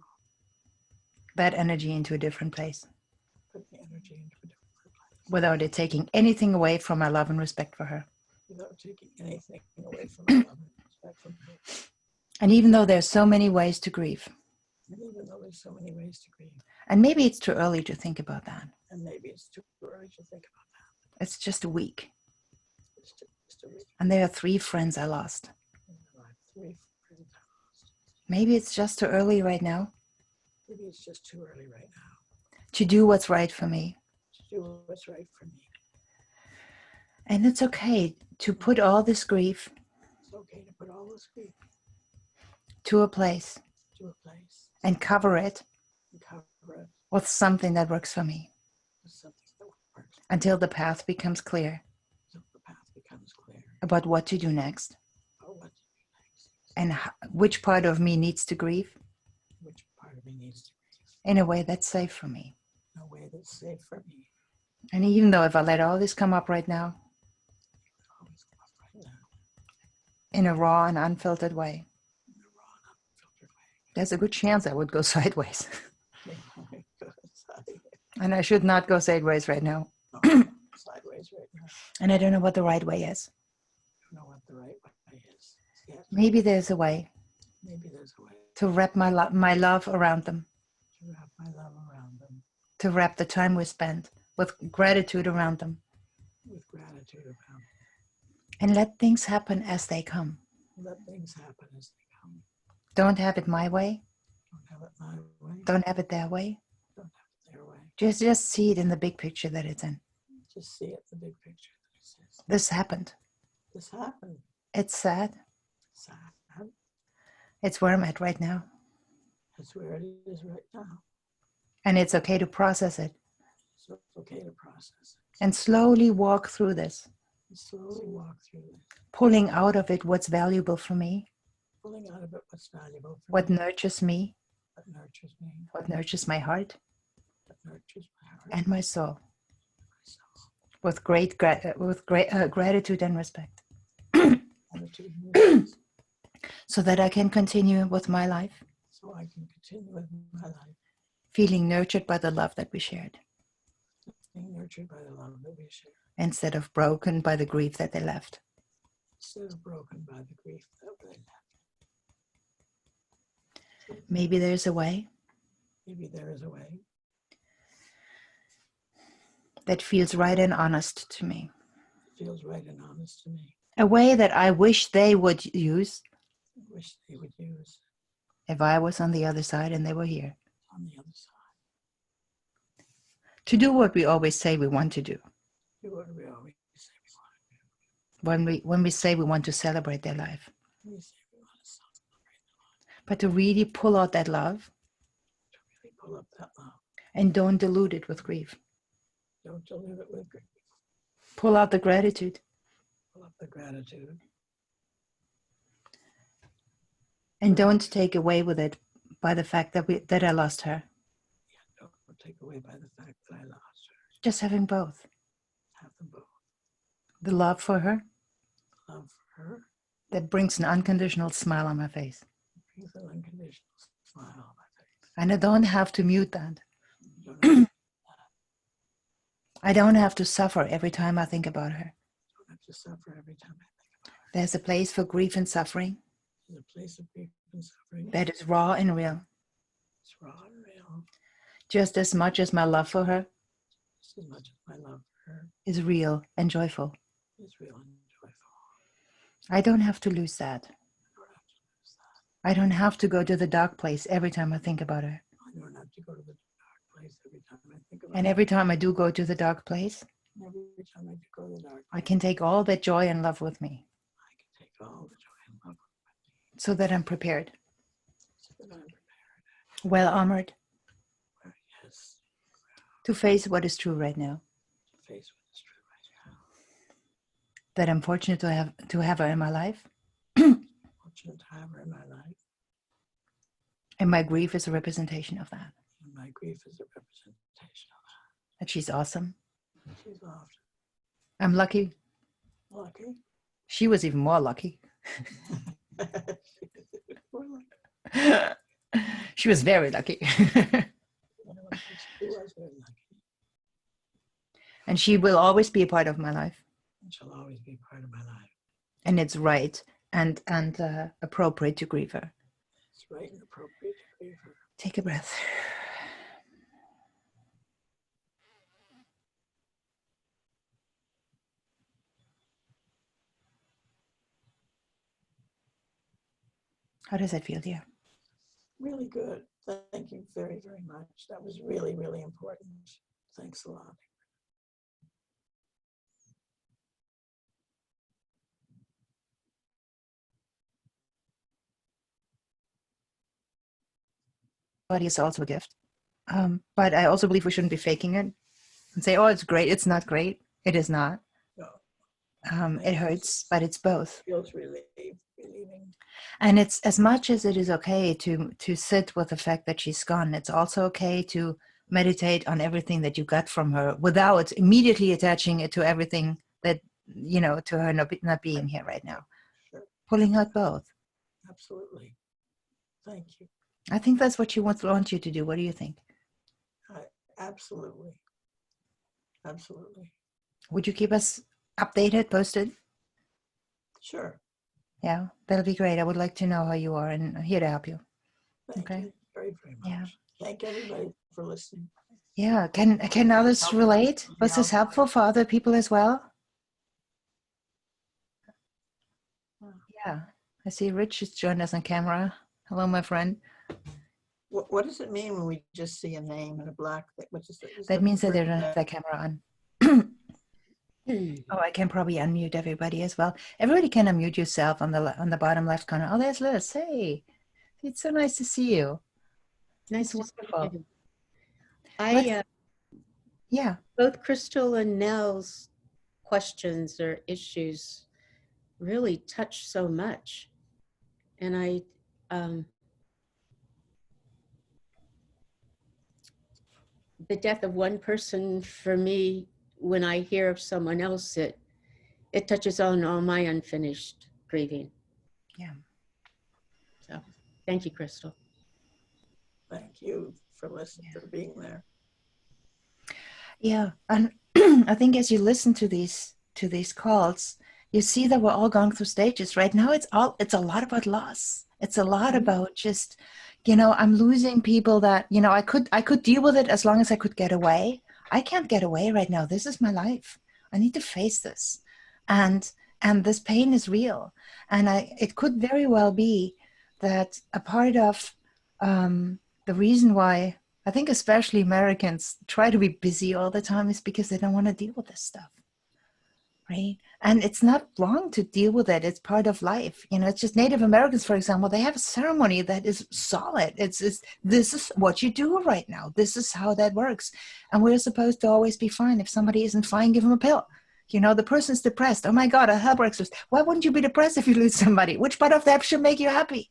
That energy into a different place. Put the energy into a different place. Without it taking anything away from my love and respect for her. Without taking anything away from my love and respect for her. And even though there's so many ways to grieve. And even though there's so many ways to grieve. And maybe it's too early to think about that. And maybe it's too early to think about that. It's just a week. It's just a week. And there are 3 friends I lost. And there are 3 friends I lost. Maybe it's just too early right now. Maybe it's just too early right now. To do what's right for me. To do what's right for me. And it's okay to put all this grief. It's okay to put all this grief to a place to a place and cover it and cover it with something that works for me with something that works until the path becomes clear until the path becomes clear about what to do next about what to do next, and which part of me needs to grieve which part of me needs to grieve in a way that's safe for me. in a way that's safe for me. And even though if I let all this come up right now Always come up right now in a raw and unfiltered way, in the raw and unfiltered way. there's a good chance I would go sideways. Sorry. And I should not go sideways right now. No, sideways right now. And I don't know what the right way is. I don't know what the right way is yet. Maybe there's a way Maybe there's a way to wrap my love around them, to wrap my love around them, to wrap the time we spent with gratitude around them, with gratitude around them. and let things happen as they come. Let things happen as they come. Don't have it my way. Don't have it my way. Don't have it their way. Don't have it their way. Just see it in the big picture that it's in. Just see it, the big picture that it says. This happened. This happened. It's sad. Sad. It's where I'm at right now. That's where it is right now. And it's okay to process it So it's okay to process it. and slowly walk through this, And slowly walk through it, pulling out of it what's valuable for me, pulling out of it what's valuable for what me, nurtures me, what nurtures me, what nurtures my heart what nurtures my heart and my soul, my soul. with great gratitude and respect, Attitude and respect, so that I can continue with my life, so I can continue with my life, feeling nurtured by the love that we shared, being nurtured by the love that we share, instead of broken by the grief that they left. instead of broken by the grief that they left. Maybe there's a way Maybe there is a way that feels right and honest to me, that feels right and honest to me. a way that I wish they would use I wish they would use if I was on the other side and they were here, on the other side. to do what we always say we want to do. Do what we always say we want to do. When we say we want to celebrate their life, We say we want to celebrate the life, but to really pull out that love to really pull up that love. and don't dilute it with grief. Don't dilute it with grief. Pull out the gratitude Pull up the gratitude. and don't take away with it by the fact that I lost her. Yeah, don't take away by the fact that I lost her. Just having both. Have them both. The love for her Love for her that brings an unconditional smile on my face. brings an unconditional smile on my face. And I don't have to mute that. You don't have, I don't have to suffer every time I think about her. don't have to suffer every time I think about her. There's a place for grief and suffering There's a place of grief and suffering. that is raw and real, It's raw and real. just as much as my love for her Just as much as my love for her is real and joyful. is real and joyful. I don't have to lose that. I don't have to lose that. I don't have to go to the dark place every time I think about her. I don't have to go to the dark place every time I think about And her. every time I do go to the dark place, Every time I do go to the dark I place, can take all that joy and love with me I can take all the joy and love with me so that I'm prepared, so that I'm prepared. well armored Well, yes, to face what is true right now. to face what is true right now. That I'm fortunate to have her in my life, Fortunate to have her in my life, and my grief is a representation of that. and my grief is a representation of That she's awesome. that. She's loved. I'm lucky. Lucky. She was even more lucky. We're lucky. She was very lucky. She was very lucky. And she will always be a part of my life. And she'll always be part of my life. And it's right and appropriate to grieve her. It's right and appropriate to grieve her. Take a breath. How does that feel, dear? Really good. Thank you very, very much. That was really, really important. Thanks a lot. is also a gift. But I also believe we shouldn't be faking it and say, oh, it's great. It's not great. It is not. No, It hurts, but it's both. feels relieving. And it's as much as it is okay to sit with the fact that she's gone, it's also okay to meditate on everything that you got from her without immediately attaching it to everything that, to her not being here right now. Sure. Pulling out both. Absolutely. Thank you. I think that's what she wants you to do. What do you think? Absolutely. Absolutely. Would you keep us updated, posted? Sure. Yeah, that'll be great. I would like to know how you are, and I'm here to help you. Thank Okay. you very, very much. Yeah. Thank everybody for listening. Yeah. Can others relate? Was this helpful for other people as well? Yeah. I see Rich has joined us on camera. Hello, my friend. What does it mean when we just see a name in a black thing? That means that they don't have their camera on. Oh, I can probably unmute everybody as well. Everybody can unmute yourself on the bottom left corner. Oh, there's Liz. Hey, it's so nice to see you. Nice It's to see wonderful. you. Yeah. Both Crystal and Nell's questions or issues really touch so much. And the death of one person for me, when I hear of someone else, it touches on all my unfinished grieving. Yeah. So thank you, Crystal. Thank you for listening, for being there. Yeah. And I think as you listen to these calls, you see that we're all going through stages. Right now it's a lot about loss. It's a lot about just, I'm losing people that, I could deal with it as long as I could get away. I can't get away right now. This is my life. I need to face this. And this pain is real. And it could very well be that a part of the reason why I think especially Americans try to be busy all the time is because they don't want to deal with this stuff, right? And it's not wrong to deal with it. It's part of life. It's just Native Americans, for example, they have a ceremony that is solid. It's this is what you do right now. This is how that works. And we're supposed to always be fine. If somebody isn't fine, give them a pill. The person's depressed. Oh my God, a hell breaks loose. Why wouldn't you be depressed if you lose somebody? Which part of that should make you happy,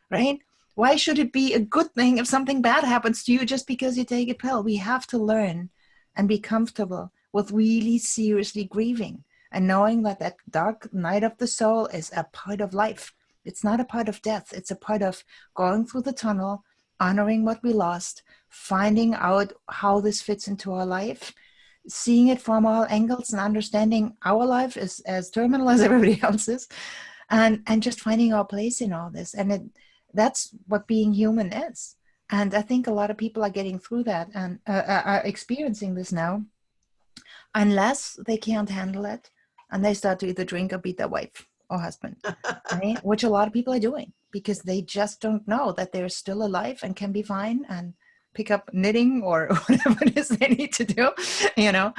right? Why should it be a good thing if something bad happens to you just because you take a pill? We have to learn and be comfortable with really seriously grieving and knowing that dark night of the soul is a part of life. It's not a part of death. It's a part of going through the tunnel, honoring what we lost, finding out how this fits into our life, seeing it from all angles and understanding our life is as terminal as everybody else's, and just finding our place in all this. And that's what being human is. And I think a lot of people are getting through that and are experiencing this now, unless they can't handle it and they start to either drink or beat their wife or husband, right? Which a lot of people are doing because they just don't know that they're still alive and can be fine and pick up knitting or whatever it is they need to do. You're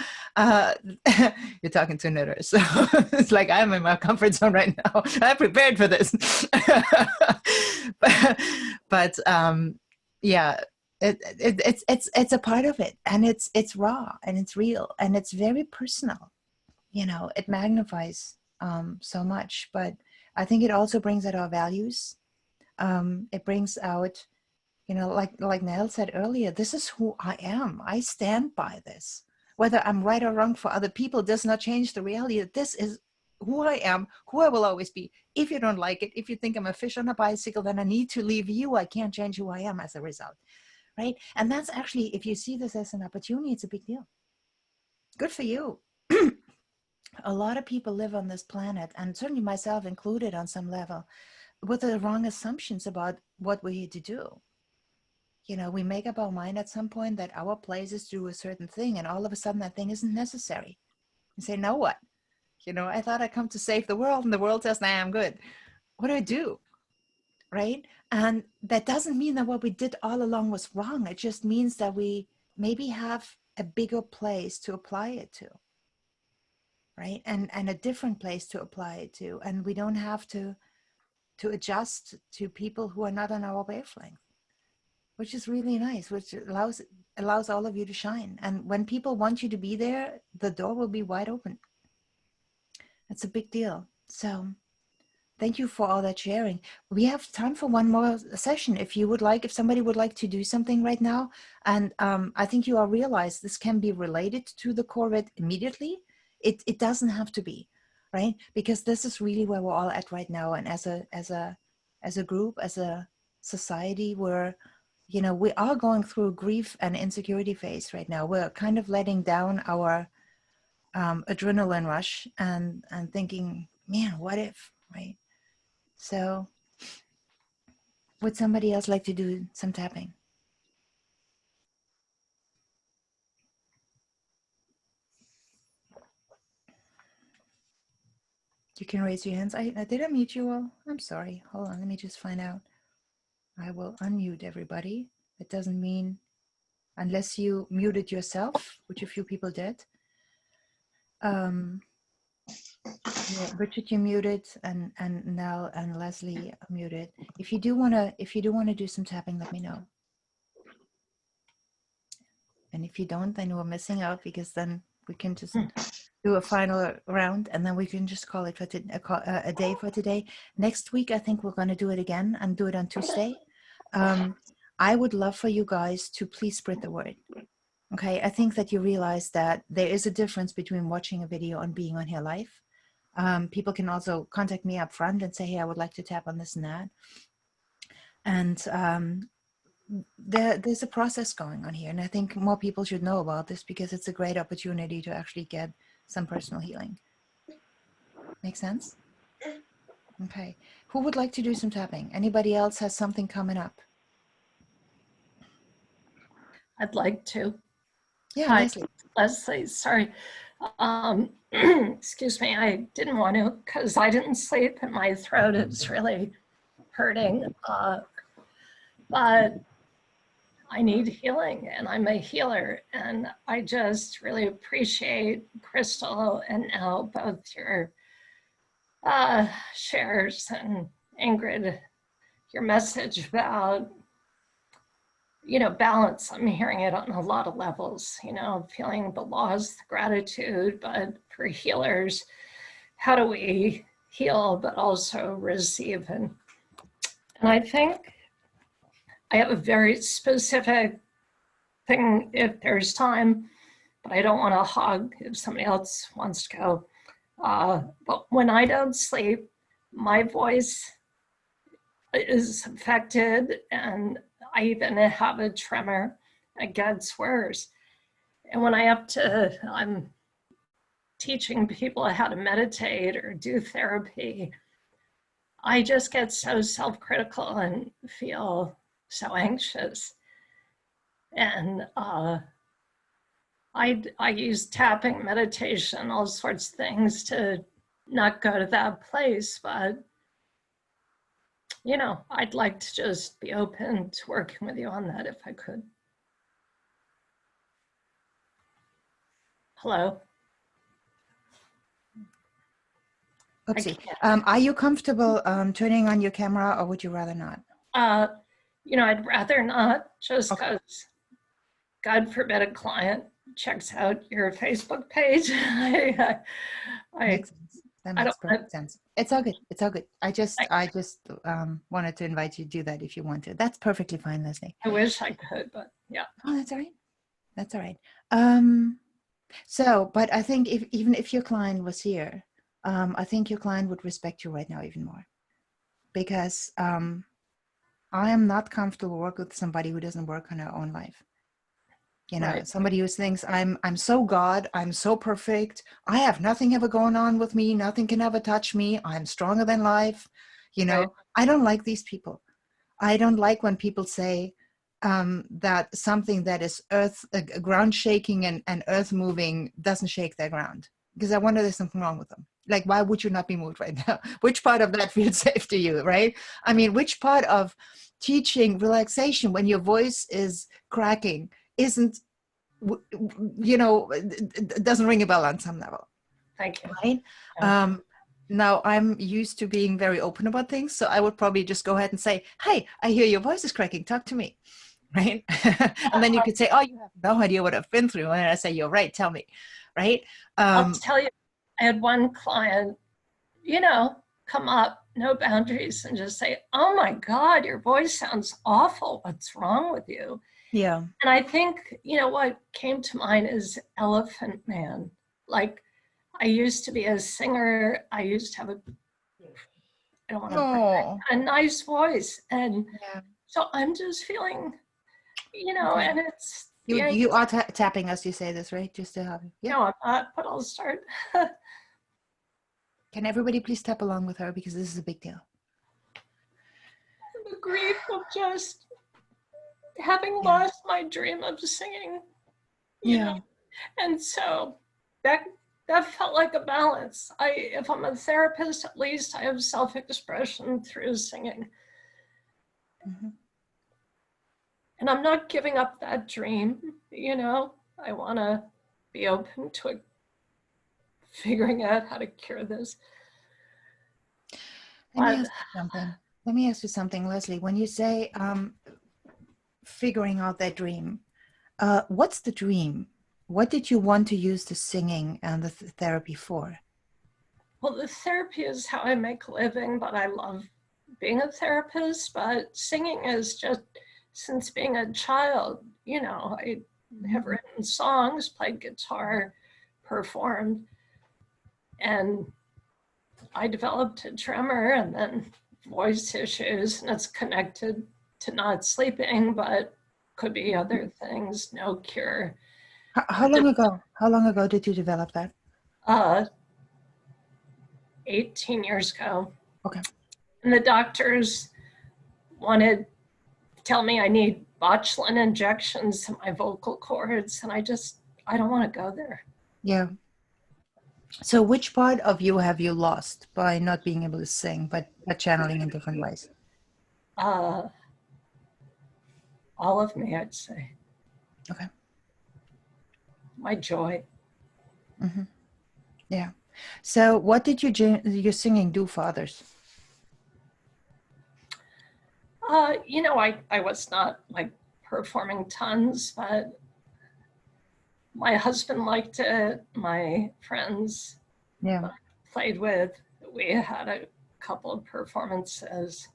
talking to knitters. So it's like, I'm in my comfort zone right now. I'm prepared for this. but yeah, it's a part of it, and it's raw and it's real and it's very personal. It magnifies so much, but I think it also brings out our values. It brings out, like Nell said earlier, this is who I am. I stand by this. Whether I'm right or wrong for other people does not change the reality that this is who I am, who I will always be. If you don't like it, if you think I'm a fish on a bicycle, then I need to leave you. I can't change who I am as a result, right? And that's actually, if you see this as an opportunity, it's a big deal. Good for you. A lot of people live on this planet, and certainly myself included on some level, with the wrong assumptions about what we're here to do. We make up our mind at some point that our place is to do a certain thing, and all of a sudden that thing isn't necessary. You say, now what? I thought I'd come to save the world, and the world says, nah, I'm good. What do I do? Right? And that doesn't mean that what we did all along was wrong. It just means that we maybe have a bigger place to apply it to. Right? And a different place to apply it to. And we don't have to adjust to people who are not on our wavelength. which is really nice, which allows all of you to shine. And when people want you to be there, the door will be wide open. It's a big deal. So thank you for all that sharing. We have time for one more session. If you would like, if somebody would like to do something right now, and I think you all realize this can be related to the COVID immediately. It doesn't have to be, right? Because this is really where we're all at right now. And as a group, as a society, we're, you know, we are going through grief and insecurity phase right now. We're kind of letting down our adrenaline rush and thinking, man, what if, right? So would somebody else like to do some tapping? You can raise your hands. I did unmute you all. I'm sorry. Hold on. Let me just find out. I will unmute everybody. It doesn't mean unless you muted yourself, which a few people did. Yeah, Richard, you muted, and Nell and Leslie muted. If you do wanna do some tapping, let me know. And if you don't, then we're missing out, because then we can just do a final round, and then we can just call it a day for today. Next week, I think we're going to do it again and do it on Tuesday. I would love for you guys to please spread the word. Okay, I think that you realize that there is a difference between watching a video and being on here live. People can also contact me up front and say, hey, I would like to tap on this and that. And there's a process going on here. And I think more people should know about this, because it's a great opportunity to actually get some personal healing. Make sense? Okay. Who would like to do some tapping? Anybody else has something coming up? I'd like to. Yeah, Hi, Leslie. Leslie, sorry. Excuse me, I didn't want to because I didn't sleep and my throat is really hurting. But I need healing, and I'm a healer, and I just really appreciate Crystal and now both your shares, and Ingrid, your message about, you know, balance. I'm hearing it on a lot of levels, you know, feeling the loss, the gratitude, but for healers, how do we heal but also receive? And I think I have a very specific thing if there's time, but I don't want to hog if somebody else wants to go. But when I don't sleep, my voice is affected, and I even have a tremor. It gets worse. And when I'm teaching people how to meditate or do therapy, I just get so self-critical and feel so anxious. And I use tapping, meditation, all sorts of things to not go to that place. But, you know, I'd like to just be open to working with you on that if I could. Hello. Oopsie. Are you comfortable turning on your camera, or would you rather not? You know, I'd rather not, just because, God forbid, a client checks out your Facebook page. Makes sense. That makes perfect sense. It's all good. It's all good. I just wanted to invite you to do that if you wanted. That's perfectly fine, Leslie. I wish I could, but yeah. Oh, that's all right. That's all right. So, but I think even if your client was here, I think your client would respect you right now even more, because I am not comfortable working with somebody who doesn't work on her own life. You know, right. Somebody who thinks I'm so God, I'm so perfect, I have nothing ever going on with me, nothing can ever touch me, I'm stronger than life. You know, right. I don't like these people. I don't like when people say that something that is ground shaking and earth moving doesn't shake their ground, because I wonder there's something wrong with them. Like, why would you not be moved right now? Which part of that feels safe to you, right? I mean, which part of teaching relaxation when your voice is cracking isn't, you know, doesn't ring a bell on some level. Thank you. Right? Yeah. Now I'm used to being very open about things, so I would probably just go ahead and say, hey, I hear your voice is cracking, talk to me. right? And then you could say, oh, you have no idea what I've been through. And I say, you're right, tell me, right? I'll tell you, I had one client, you know, come up, no boundaries, and just say, oh my God, your voice sounds awful. What's wrong with you? Yeah. And I think, you know, what came to mind is Elephant Man. Like, I used to be a singer. I used to have I don't want to Oh, a nice voice. And yeah. so I'm just feeling, you know, Okay. and it's, You are tapping as you say this, right? Just to have, yeah. no, I'm not, but I'll start. Can everybody please tap along with her because this is a big deal. The grief of just having Yeah. lost my dream of singing, you Yeah. know, and so that felt like a balance. If I'm a therapist, at least I have self-expression through singing. Mm-hmm. And I'm not giving up that dream, you know. I want to be open to figuring out how to cure this. Let me ask you something, Leslie. When you say figuring out that dream, what's the dream? What did you want to use the singing and the therapy for? Well, the therapy is how I make a living, but I love being a therapist. But singing is just, since being a child, you know, I have written songs, played guitar, performed, and I developed a tremor and then voice issues, and it's connected to not sleeping, but could be other things, no cure. How long ago? How long ago did you develop that? 18 years ago. Okay. And the doctors wanted to tell me I need botulinum injections in my vocal cords, and I don't want to go there. Yeah. So which part of you have you lost by not being able to sing, but channeling in different ways? All of me, I'd say. Okay. My joy. Mm-hmm. Yeah. So what did your singing do for others? You know, I was not like performing tons, but my husband liked it. My friends Yeah. played with, we had a couple of performances.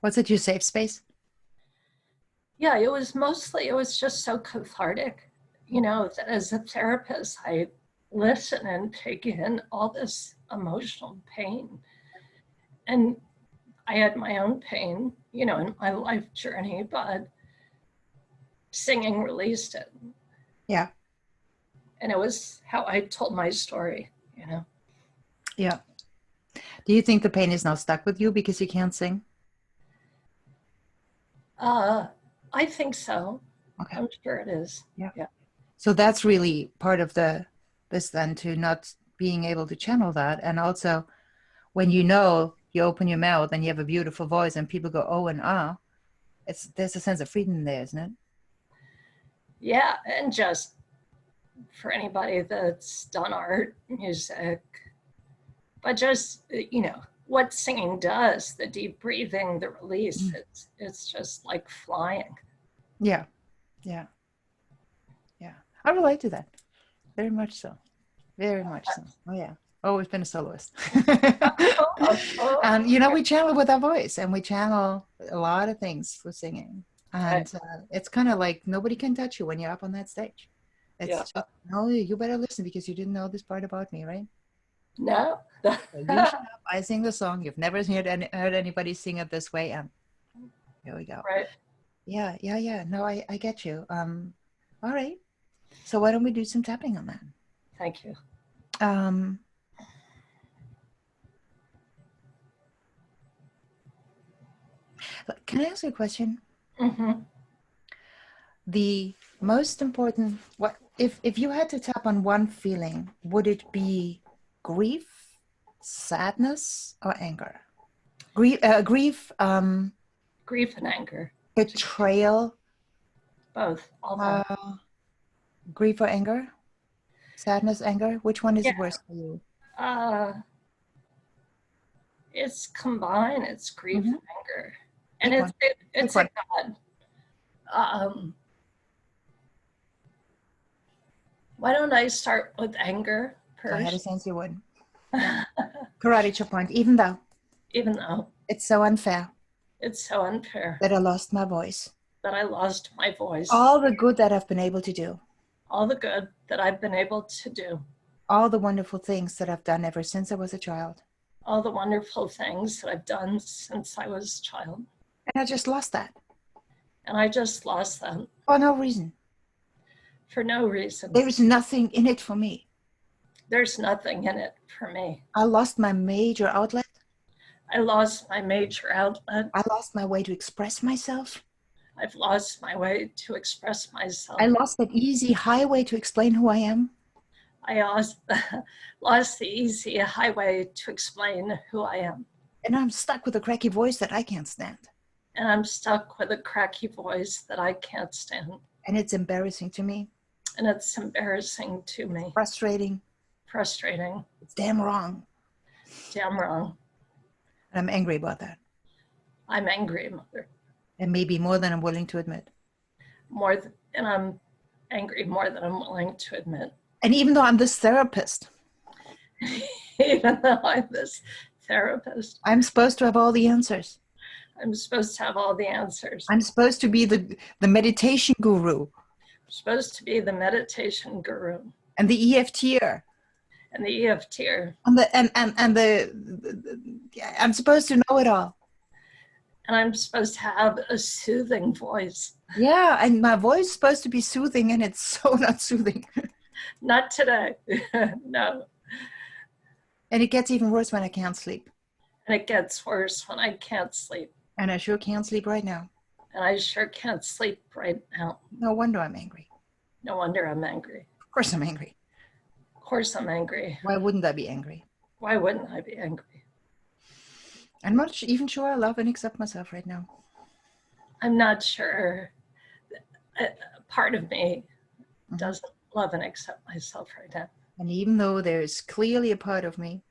Was it your safe space? Yeah, it was just so cathartic, you know, that as a therapist, I listen and take in all this emotional pain. And I had my own pain, you know, in my life journey, but singing released it. Yeah. And it was how I told my story, you know. Yeah. Do you think the pain is now stuck with you because you can't sing? I think so. Okay. I'm sure it is. Yeah. Yeah. So that's really part of this then, to not being able to channel that. And also when you open your mouth and you have a beautiful voice and people go, oh and ah, there's a sense of freedom there, isn't it? Yeah. And just for anybody that's done art, music, but just, you know, what singing does, the deep breathing, the release, it's just like flying. Yeah. Yeah. Yeah. I relate to that. Very much so. Very much so. Oh yeah. Always been a soloist. And you know, we channel with our voice and we channel a lot of things for singing. And it's kind of like nobody can touch you when you're up on that stage. It's just, no, you better listen because you didn't know this part about me, right? No. So you shut up, I sing the song. You've never heard anybody sing it this way. And here we go. Right. Yeah. No, I get you. All right. So why don't we do some tapping on that? Thank you. Can I ask you a question? Mm-hmm. The most important, what if you had to tap on one feeling, would it be grief, sadness, or anger? Grief, grief and anger. betrayal, Both. All that. grief or anger, sadness, anger. Which one is worse for you? It's combined. It's grief and anger. And Pick one. it's one. a God. Um, why don't I start with anger I had a first? sense you would. Yeah. Karate chop point. Even though Even though it's so unfair it's so unfair that I lost my voice. that I lost my voice. All the good that I've been able to do. All the good that I've been able to do. All the wonderful things that I've done ever since I was a child. All the wonderful things that I've done since I was a child. And I just lost that. And I just lost them For no reason. for no reason. There is nothing in it for me. There's nothing in it for me. I lost my major outlet. I lost my major outlet. I lost my way to express myself. I've lost my way to express myself. I lost that easy highway to explain who I am. I lost the easy highway to explain who I am. And I'm stuck with a cracky voice that I can't stand. And I'm stuck with a cracky voice that I can't stand. And it's embarrassing to me. And it's embarrassing to me. Frustrating. Frustrating. It's damn wrong. Damn wrong. And I'm angry about that. I'm angry, Mother. And maybe more than I'm willing to admit. And I'm angry more than I'm willing to admit. And even though I'm this therapist, Even though I'm this therapist, I'm supposed to have all the answers. I'm supposed to have all the answers. I'm supposed to be the meditation guru. I'm supposed to be the meditation guru. And the EFTer. And the EFTer. I'm supposed to know it all. And I'm supposed to have a soothing voice. Yeah, and my voice is supposed to be soothing, and it's so not soothing. Not today. No. And it gets even worse when I can't sleep. And it gets worse when I can't sleep. And I sure can't sleep right now. And I sure can't sleep right now. No wonder I'm angry. No wonder I'm angry. Of course I'm angry. Of course I'm angry. Why wouldn't I be angry? Why wouldn't I be angry? I'm not even sure I love and accept myself right now. I'm not sure. Part of me doesn't love and accept myself right now. And even though there's clearly a part of me,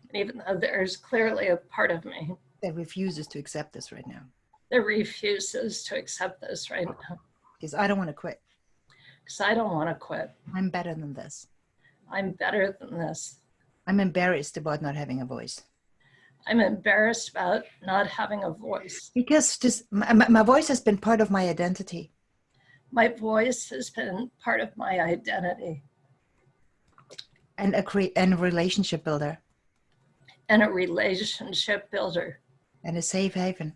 and even though there's clearly a part of me that refuses to accept this right now, that refuses to accept this right now, because I don't want to quit. Because I don't want to quit. I'm better than this. I'm better than this. I'm embarrassed about not having a voice. I'm embarrassed about not having a voice. Because my voice has been part of my identity. My voice has been part of my identity. And a relationship builder. And a relationship builder. And a safe haven.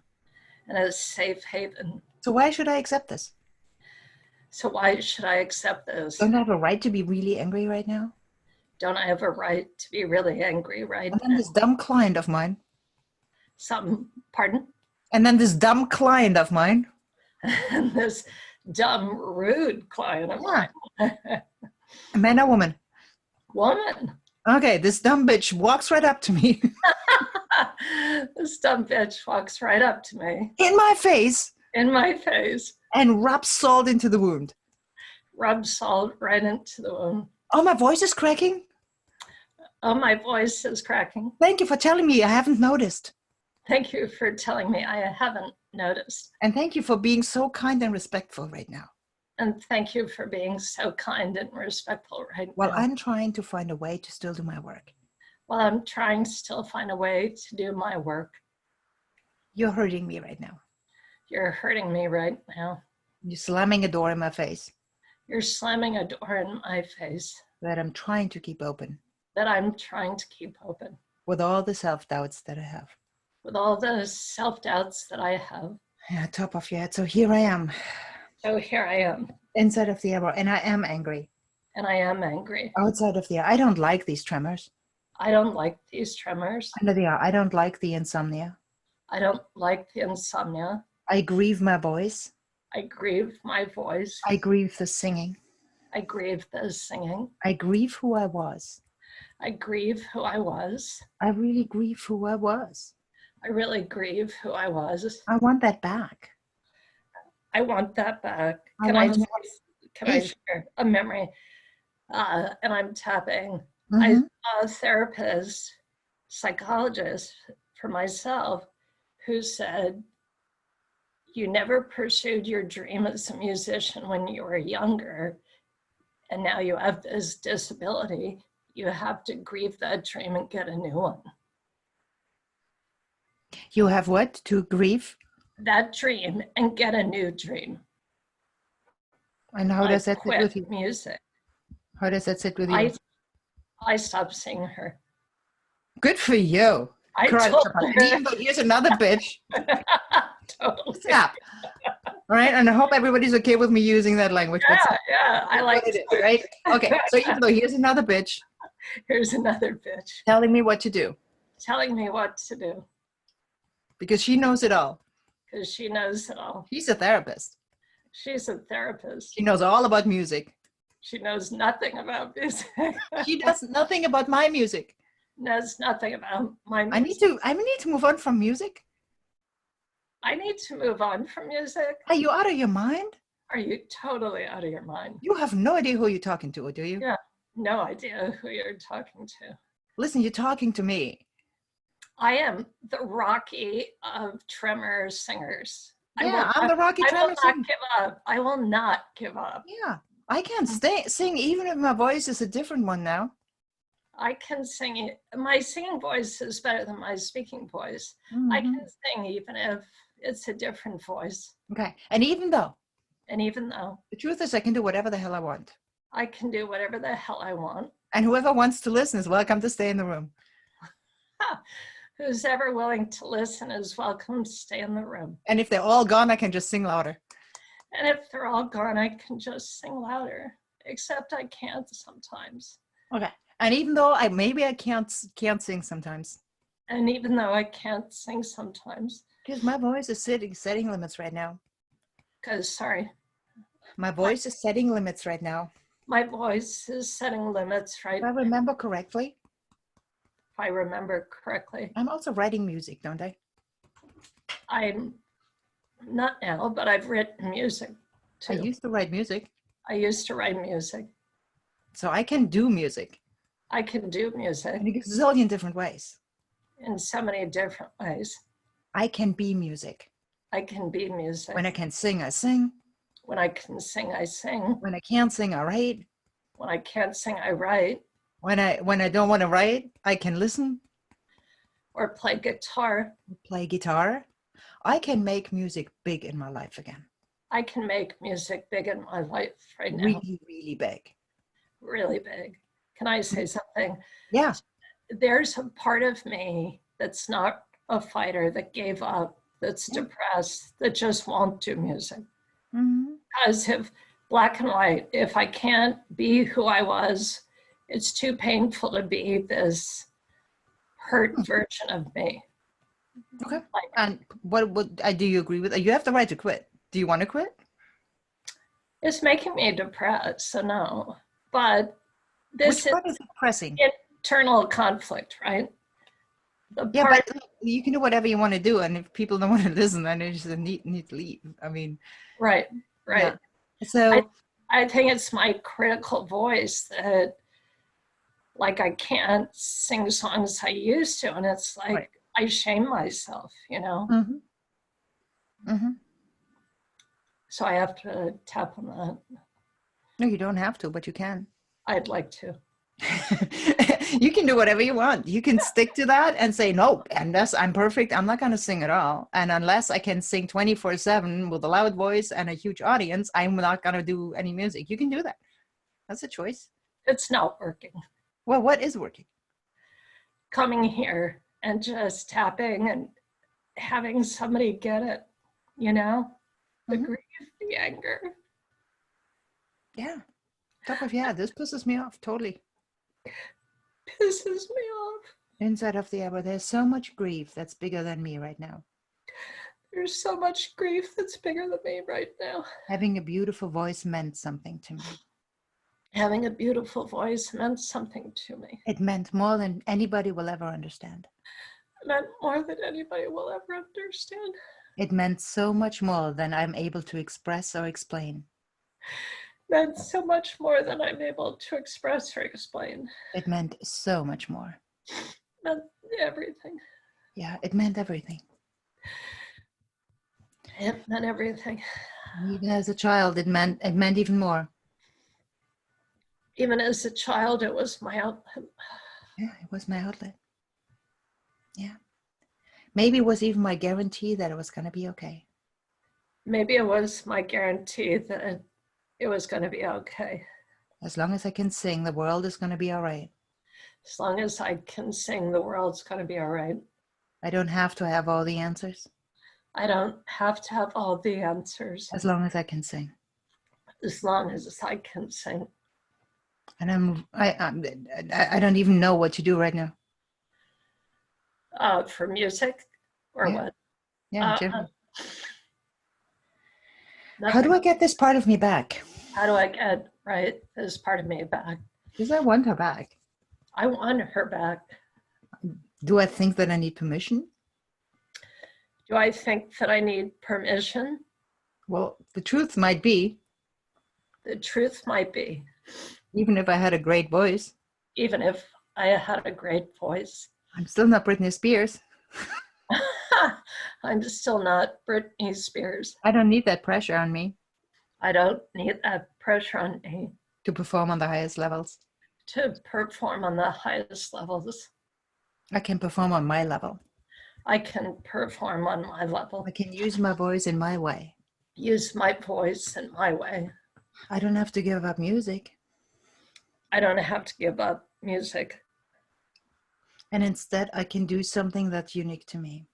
And a safe haven. So why should I accept this? So why should I accept this? Don't I have a right to be really angry right now? Don't I have a right to be really angry right now? And then this dumb client of mine. Pardon? And then this dumb client of mine. And this dumb, rude client of mine. A man or woman? Woman. Okay, this dumb bitch walks right up to me. This dumb bitch walks right up to me. In my face. In my face. And rubs salt into the wound. Rubs salt right into the wound. Oh, my voice is cracking? Oh, my voice is cracking. Thank you for telling me. I haven't noticed. Thank you for telling me I haven't noticed. And thank you for being so kind and respectful right now. And thank you for being so kind and respectful right Well, now. I'm trying to find a way to still do my work. Well, I'm trying to still find a way to do my work. You're hurting me right now. You're hurting me right now. You're slamming a door in my face. You're slamming a door in my face. That I'm trying to keep open. That I'm trying to keep open. With all the self-doubts that I have. With all the self-doubts that I have. Yeah, top of your head. So here I am. So here I am. Inside of the arrow. And I am angry. And I am angry. Outside of the arrow. I don't like these tremors. I don't like these tremors. Under the arrow. I don't like the insomnia. I don't like the insomnia. I grieve my voice. I grieve my voice. I grieve the singing. I grieve the singing. I grieve who I was. I grieve who I was. I really grieve who I was. I really grieve who I was. I want that back. I want that back. Can I share a memory? And I'm tapping. Mm-hmm. I saw a therapist, psychologist for myself, who said, you never pursued your dream as a musician when you were younger, and now you have this disability, you have to grieve that dream and get a new one. You have what? To grieve? That dream and get a new dream. And how does that sit quit with you? music. How does that sit with you? I stopped seeing her. Good for you. I Cry told about it. her. Even though here's another bitch. Totally. Stop. All right, and I hope everybody's okay with me using that language. But Yeah, I like it is, right? Okay, so even though here's another bitch Here's another bitch telling me what to do telling me what to do because she knows it all. because she knows it all. She's a therapist. She's a therapist. She knows all about music. She knows nothing about music. She does nothing about my music. Knows nothing about my music. I need to move on from music. I need to move on from music. Are you out of your mind? Are you totally out of your mind? You have no idea who you're talking to, do you? Yeah, no idea who you're talking to. Listen, you're talking to me. I am the Rocky of Tremor singers. Yeah, I'm the Rocky I will Tremor not singer. give up. I will not give up. Yeah, I can't sing even if my voice is a different one now. I can sing it. My singing voice is better than my speaking voice. Mm-hmm. I can sing even if it's a different voice. Okay, and even though the truth is I can do whatever the hell I want. I can do whatever the hell I want. And whoever wants to listen is welcome to stay in the room. Who's ever willing to listen is welcome to stay in the room. And if they're all gone, I can just sing louder. And if they're all gone, I can just sing louder, except I can't sometimes. Okay. And even though I can't sing sometimes. And even though I can't sing sometimes. Because my voice is setting limits right now. My voice is setting limits right now. My voice is setting limits right now. If I remember correctly. If I remember correctly. I'm also writing music, don't I? I'm not now, but I've written music too. I used to write music. I used to write music. So I can do music. I can do music. In a gazillion different ways. In so many different ways. I can be music. I can be music. When I can sing, I sing. When I can sing, I sing. When I can't sing, I write. When I can't sing, I write. When I don't want to write, I can listen. Or play guitar. Play guitar. I can make music big in my life again. I can make music big in my life right now. Really, really big. Really big. Can I say something? Yeah. There's a part of me that's not a fighter, that gave up, that's depressed, that just won't do music. Mm-hmm. Because if black and white, if I can't be who I was, it's too painful to be this hurt version of me. Okay. And what do you agree with? You have the right to quit. Do you want to quit? It's making me depressed, so no. But this Which part is depressing? Internal conflict, right? Yeah, but you can do whatever you want to do, and if people don't want to listen, then they just need to leave. I mean, right. Yeah. So I think it's my critical voice that, like, I can't sing songs I used to, and it's like right. I shame myself, you know. Mm-hmm. Mm-hmm. So I have to tap on that. No, you don't have to, but you can. I'd like to. You can do whatever you want. You can stick to that and say, no, unless I'm perfect, I'm not going to sing at all. And unless I can sing 24/7 with a loud voice and a huge audience, I'm not going to do any music. You can do that. That's a choice. It's not working. Well, what is working? Coming here and just tapping and having somebody get it, you know? The grief, the anger. Yeah. This pisses me off totally. Pisses me off. Inside of the hour, there's so much grief that's bigger than me right now. There's so much grief that's bigger than me right now. Having a beautiful voice meant something to me. Having a beautiful voice meant something to me. It meant more than anybody will ever understand. It meant more than anybody will ever understand. It meant so much more than I'm able to express or explain. Meant so much more than I'm able to express or explain. It meant so much more. Meant everything. Yeah, it meant everything. It meant everything. Even as a child, it meant even more. Even as a child, it was my outlet. Yeah, it was my outlet. Yeah. Maybe it was even my guarantee that it was going to be okay. Maybe it was my guarantee that it was going to be okay. As long as I can sing, the world is going to be all right. As long as I can sing, the world's going to be all right. I don't have to have all the answers. I don't have to have all the answers. As long as I can sing. As long as I can sing. And I don't even know what to do right now. For music or Yeah. what? Yeah, generally. How Nothing. do I get this part of me back? How do I get this part of me back? Because I want her back. I want her back. Do I think that I need permission? Do I think that I need permission? Well, the truth might be, The truth might be, even if I had a great voice, even if I had a great voice, I'm still not Britney Spears. I'm still not Britney Spears. I don't need that pressure on me I don't need that pressure on me to perform on the highest levels. to perform on the highest levels. I can perform on my level. I can perform on my level, I can use my voice in my way. use my voice in my way. I don't have to give up music. I don't have to give up music. And instead, I can do something that's unique to me.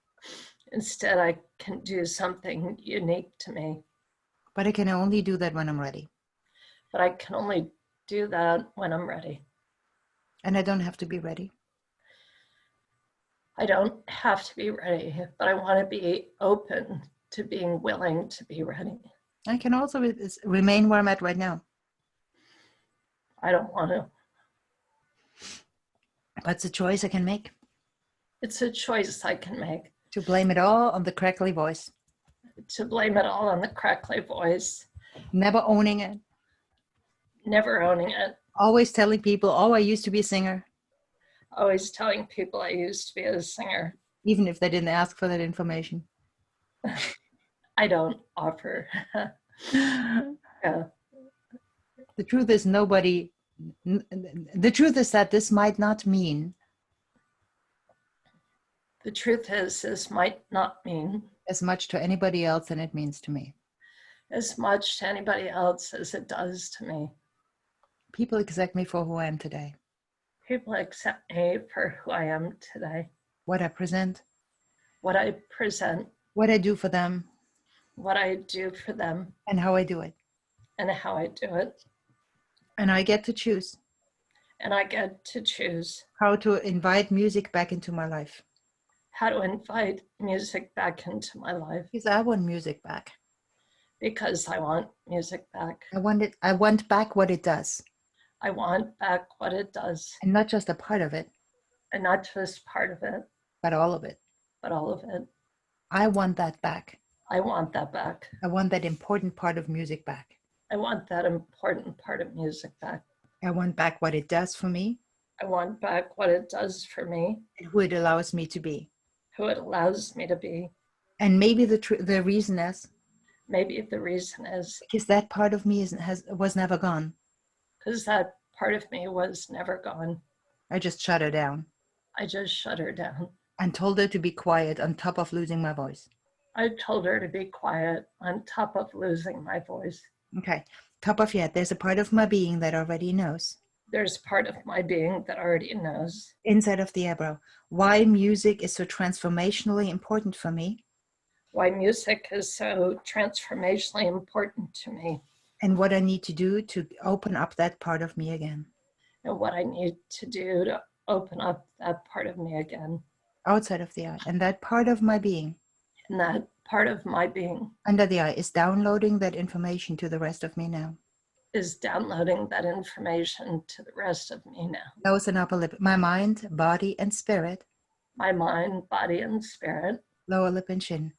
Instead, I can do something unique to me. But I can only do that when I'm ready. But I can only do that when I'm ready. And I don't have to be ready. I don't have to be ready, but I want to be open to being willing to be ready. I can also remain where I'm at right now. I don't want to. But it's a choice I can make. It's a choice I can make. To blame it all on the crackly voice. To blame it all on the crackly voice. Never owning it. Never owning it. Always telling people, oh, I used to be a singer. Always telling people I used to be a singer. Even if they didn't ask for that information. I don't offer. Yeah. The truth is the truth is that this might not mean The truth is, this might not mean as much to anybody else than it means to me. as much to anybody else as it does to me. People accept me for who I am today. People accept me for who I am today. What I present. What I present. What I do for them. What I do for them. And how I do it. And how I do it. And I get to choose. And I get to choose how to invite music back into my life. How to invite music back into my life. Because I want music back. Because I want music back. I want back what it does. I want back what it does. And not just a part of it. And not just part of it. But all of it. But all of it. I want that back. I want that back. I want that important part of music back. I want that important part of music back. I want back what it does for me. I want back what it does for me. And who it allows me to be. Who it allows me to be. And maybe the reason is. Maybe the reason is. Because that part of me was never gone. Because that part of me was never gone. I just shut her down. I just shut her down. And told her to be quiet on top of losing my voice. I told her to be quiet on top of losing my voice. Okay. Top of yet, there's a part of my being that already knows. There's part of my being that already knows. Inside of the eyebrow. Why music is so transformationally important for me. Why music is so transformationally important to me. And what I need to do to open up that part of me again. And what I need to do to open up that part of me again. Outside of the eye. And that part of my being. And that part of my being. Under the eye is downloading that information to the rest of me now. Is downloading that information to the rest of me now. Nose and upper lip. My mind, body, and spirit. My mind, body, and spirit. Lower lip and chin.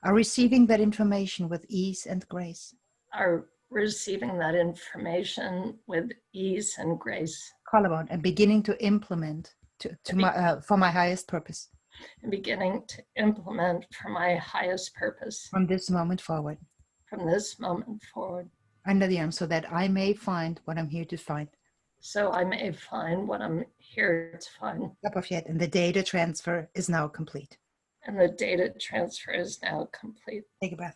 Are receiving that information with ease and grace. Are receiving that information with ease and grace. Collarbone. And beginning to implement for my highest purpose. and beginning to implement for my highest purpose From this moment forward. from this moment forward. Under the arm, so that I may find what I'm here to find. So I may find what I'm here to find. Top of your head. And the data transfer is now complete. And the data transfer is now complete. Take a breath.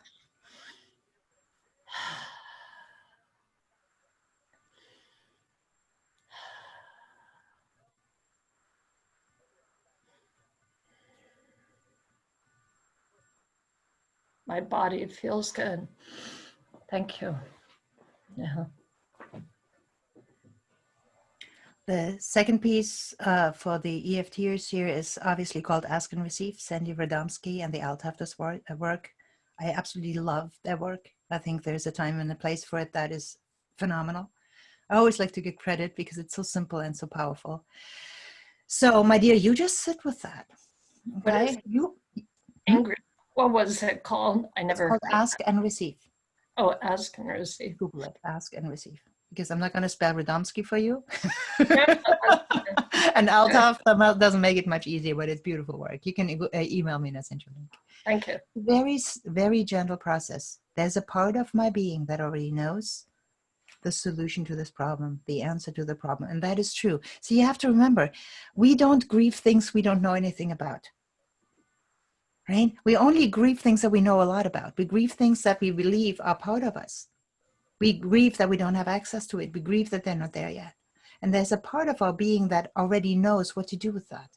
My body feels good. Thank you. Yeah. The second piece for the EFTers here is obviously called Ask and Receive. Sandy Radomski and the Altafters work. I absolutely love their work. I think there's a time and a place for it that is phenomenal. I always like to give credit because it's so simple and so powerful. So, my dear, you just sit with that. Okay? Ingrid, what was it called? I never. It's called Ask and Receive. Oh, ask and receive. Google it. Ask and Receive. Because I'm not going to spell Radomski for you. And Altaf doesn't make it much easier, but it's beautiful work. You can email me and I'll send you a link. Thank you. Very, very gentle process. There's a part of my being that already knows the solution to this problem, the answer to the problem. And that is true. So you have to remember, we don't grieve things we don't know anything about. Right? We only grieve things that we know a lot about. We grieve things that we believe are part of us. We grieve that we don't have access to it. We grieve that they're not there yet. And there's a part of our being that already knows what to do with that.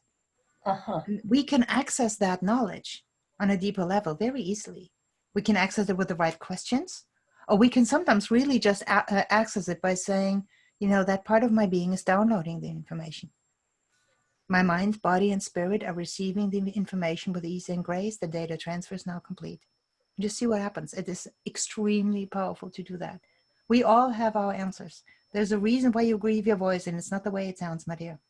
We can access that knowledge on a deeper level very easily. We can access it with the right questions, or we can sometimes really just access it by saying, you know, that part of my being is downloading the information. My mind, body, and spirit are receiving the information with ease and grace. The data transfer is now complete. Just see what happens. It is extremely powerful to do that. We all have our answers. There's a reason why you grieve your voice, and it's not the way it sounds, my dear.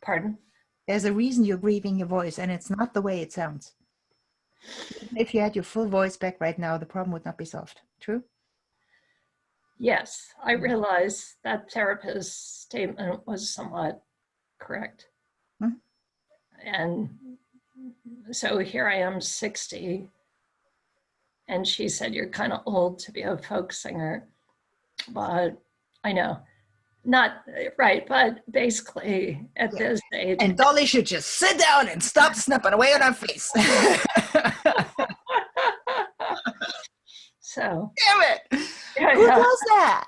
Pardon? There's a reason you're grieving your voice, and it's not the way it sounds. If you had your full voice back right now, the problem would not be solved. True? Yes, I realize that therapist's statement was somewhat correct. And so here I am, 60, and she said, you're kind of old to be a folk singer. But I know, not right, but basically at this age. And Dolly should just sit down and stop snipping away on her face. So. Damn it. Who does that?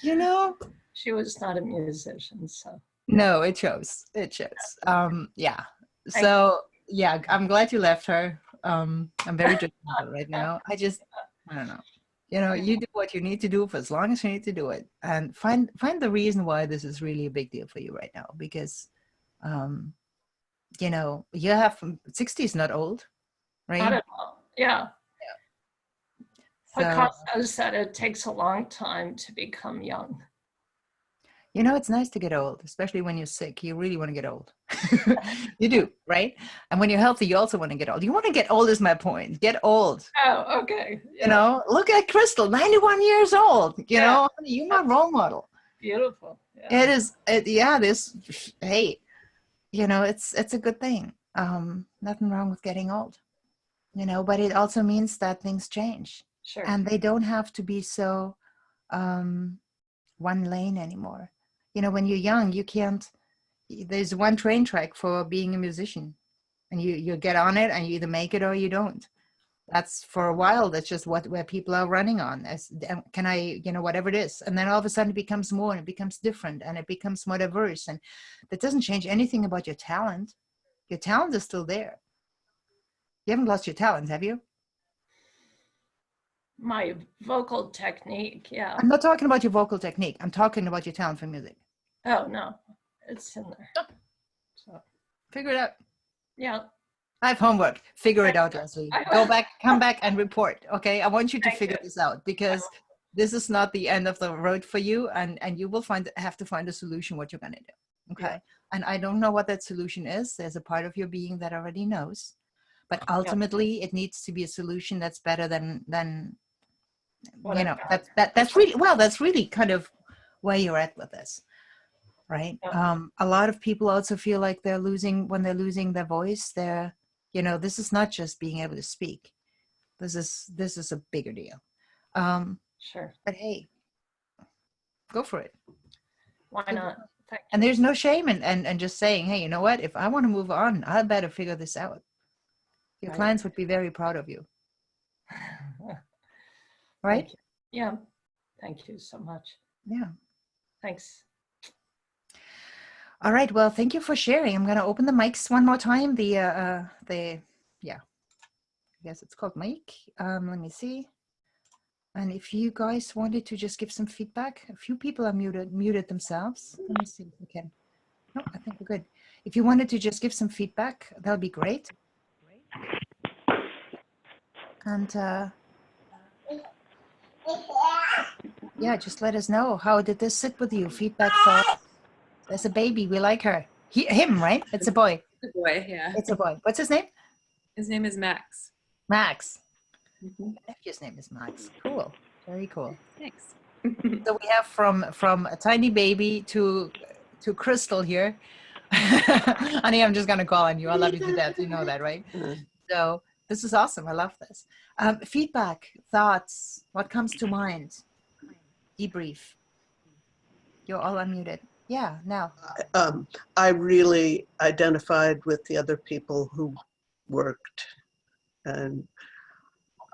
You know? She was not a musician, so. No, it shows. It shows. Yeah. So, yeah, I'm glad you left her. I'm very judgmental right now. I don't know. You know, you do what you need to do for as long as you need to do it, and find the reason why this is really a big deal for you right now. Because, you know, you have 60 is not old, right? Not at all. Yeah. So, Picasso said it takes a long time to become young. You know, it's nice to get old, especially when you're sick. You really want to get old. You do, right? And when you're healthy, you also want to get old. You want to get old is my point. Get old. Oh, okay. Yeah. You know, look at Crystal, 91 years old. You know, you're my role model. Beautiful. Yeah. It is. Hey, you know, it's a good thing. Nothing wrong with getting old. You know, but it also means that things change. Sure. And they don't have to be so one lane anymore. You know, when you're young, you can't, there's one train track for being a musician, and you get on it and you either make it or you don't. That's for a while, that's just where people are running on. Can I, you know, whatever it is. And then all of a sudden it becomes more, and it becomes different, and it becomes more diverse. And that doesn't change anything about your talent. Your talent is still there. You haven't lost your talent, have you? My vocal technique, yeah. I'm not talking about your vocal technique. I'm talking about your talent for music. Oh, no, it's in there. So. Figure it out. Yeah. I have homework. Figure it out, Leslie. Go back, come back and report. Okay. I want you to figure this out, because this is not the end of the road for you. And you will have to find a solution what you're going to do. Okay. Yeah. And I don't know what that solution is. There's a part of your being that already knows, but ultimately it needs to be a solution that's better than you know, that's really, well, that's really kind of where you're at with this. right? Yeah. A lot of people also feel like when they're losing their voice, this is not just being able to speak. This is a bigger deal. Sure. But hey, go for it. Why not? Thank And you. there's no shame in just saying, hey, you know what? If I want to move on, I better figure this out. Your Right. clients would be very proud of you, right? Thank you. Yeah. Thank you so much. Yeah. Thanks. All right. Well, thank you for sharing. I'm going to open the mics one more time. I guess it's called mic. Let me see. And if you guys wanted to just give some feedback, a few people are muted themselves. Let me see if we can. No, I think we're good. If you wanted to just give some feedback, that'll be great. And yeah, just let us know. How did this sit with you? Feedback, thoughts. There's a baby. We like her. Him, right? It's a boy. The boy, yeah. It's a boy. What's his name? His name is Max. Max. Mhm. My nephew's name is Max. Cool. Very cool. Thanks. So we have from a tiny baby to Crystal here. Honey, I'm just gonna call on you. I love you to death. You know that, right? So this is awesome. I love this. Feedback, thoughts. What comes to mind? Debrief. You're all unmuted. Yeah. Now. I really identified with the other people who worked, and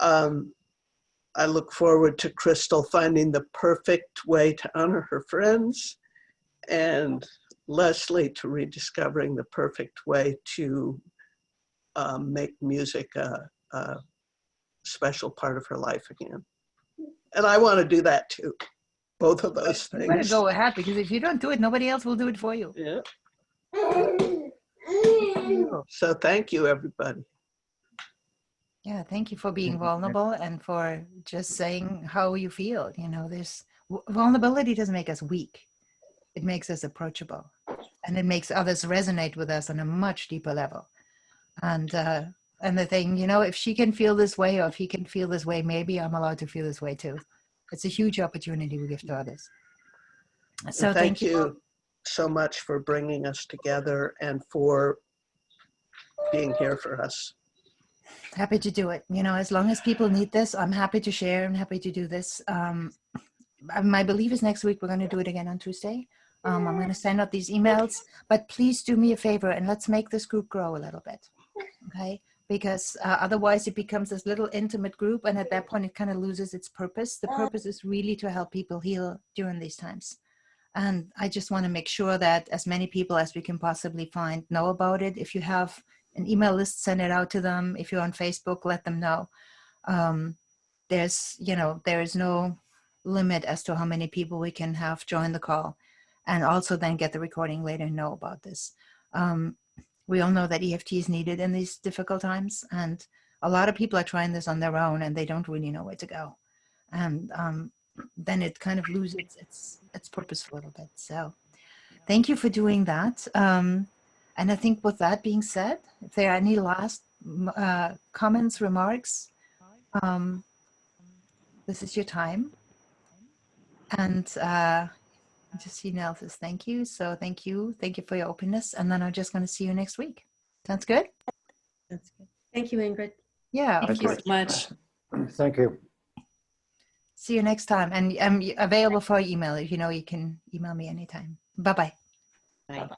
I look forward to Crystal finding the perfect way to honor her friends, and Leslie to rediscovering the perfect way to make music a special part of her life again. And I want to do that too. Both of those You better things. go ahead, because if you don't do it, nobody else will do it for you. Yeah. So thank you, everybody. Yeah, thank you for being vulnerable and for just saying how you feel. Vulnerability doesn't make us weak. It makes us approachable, and it makes others resonate with us on a much deeper level. And the thing, if she can feel this way, or if he can feel this way, maybe I'm allowed to feel this way too. It's a huge opportunity we give to others. So And thank you so much for bringing us together and for being here for us. Happy to do it. As long as people need this, I'm happy to share. I'm happy to do this. My belief is next week we're going to do it again on Tuesday. I'm going to send out these emails, but please do me a favor and let's make this group grow a little bit. Okay? Because otherwise it becomes this little intimate group, and at that point it kind of loses its purpose. The purpose is really to help people heal during these times. And I just want to make sure that as many people as we can possibly find know about it. If you have an email list, send it out to them. If you're on Facebook, let them know. There is no limit as to how many people we can have join the call, and also then get the recording later and know about this. We all know that EFT is needed in these difficult times, and a lot of people are trying this on their own and they don't really know where to go. And then it kind of loses its purpose for a little bit. So thank you for doing that. And I think with that being said, if there are any last comments, remarks, this is your time. And just see Nell says thank you. So thank you for your openness. And then I'm just going to see you next week. Sounds good? That's good. Thank you, Ingrid. Yeah. Thank you so much. Thank you. See you next time. And I'm available for email. If you can email me anytime. Bye-bye. Bye.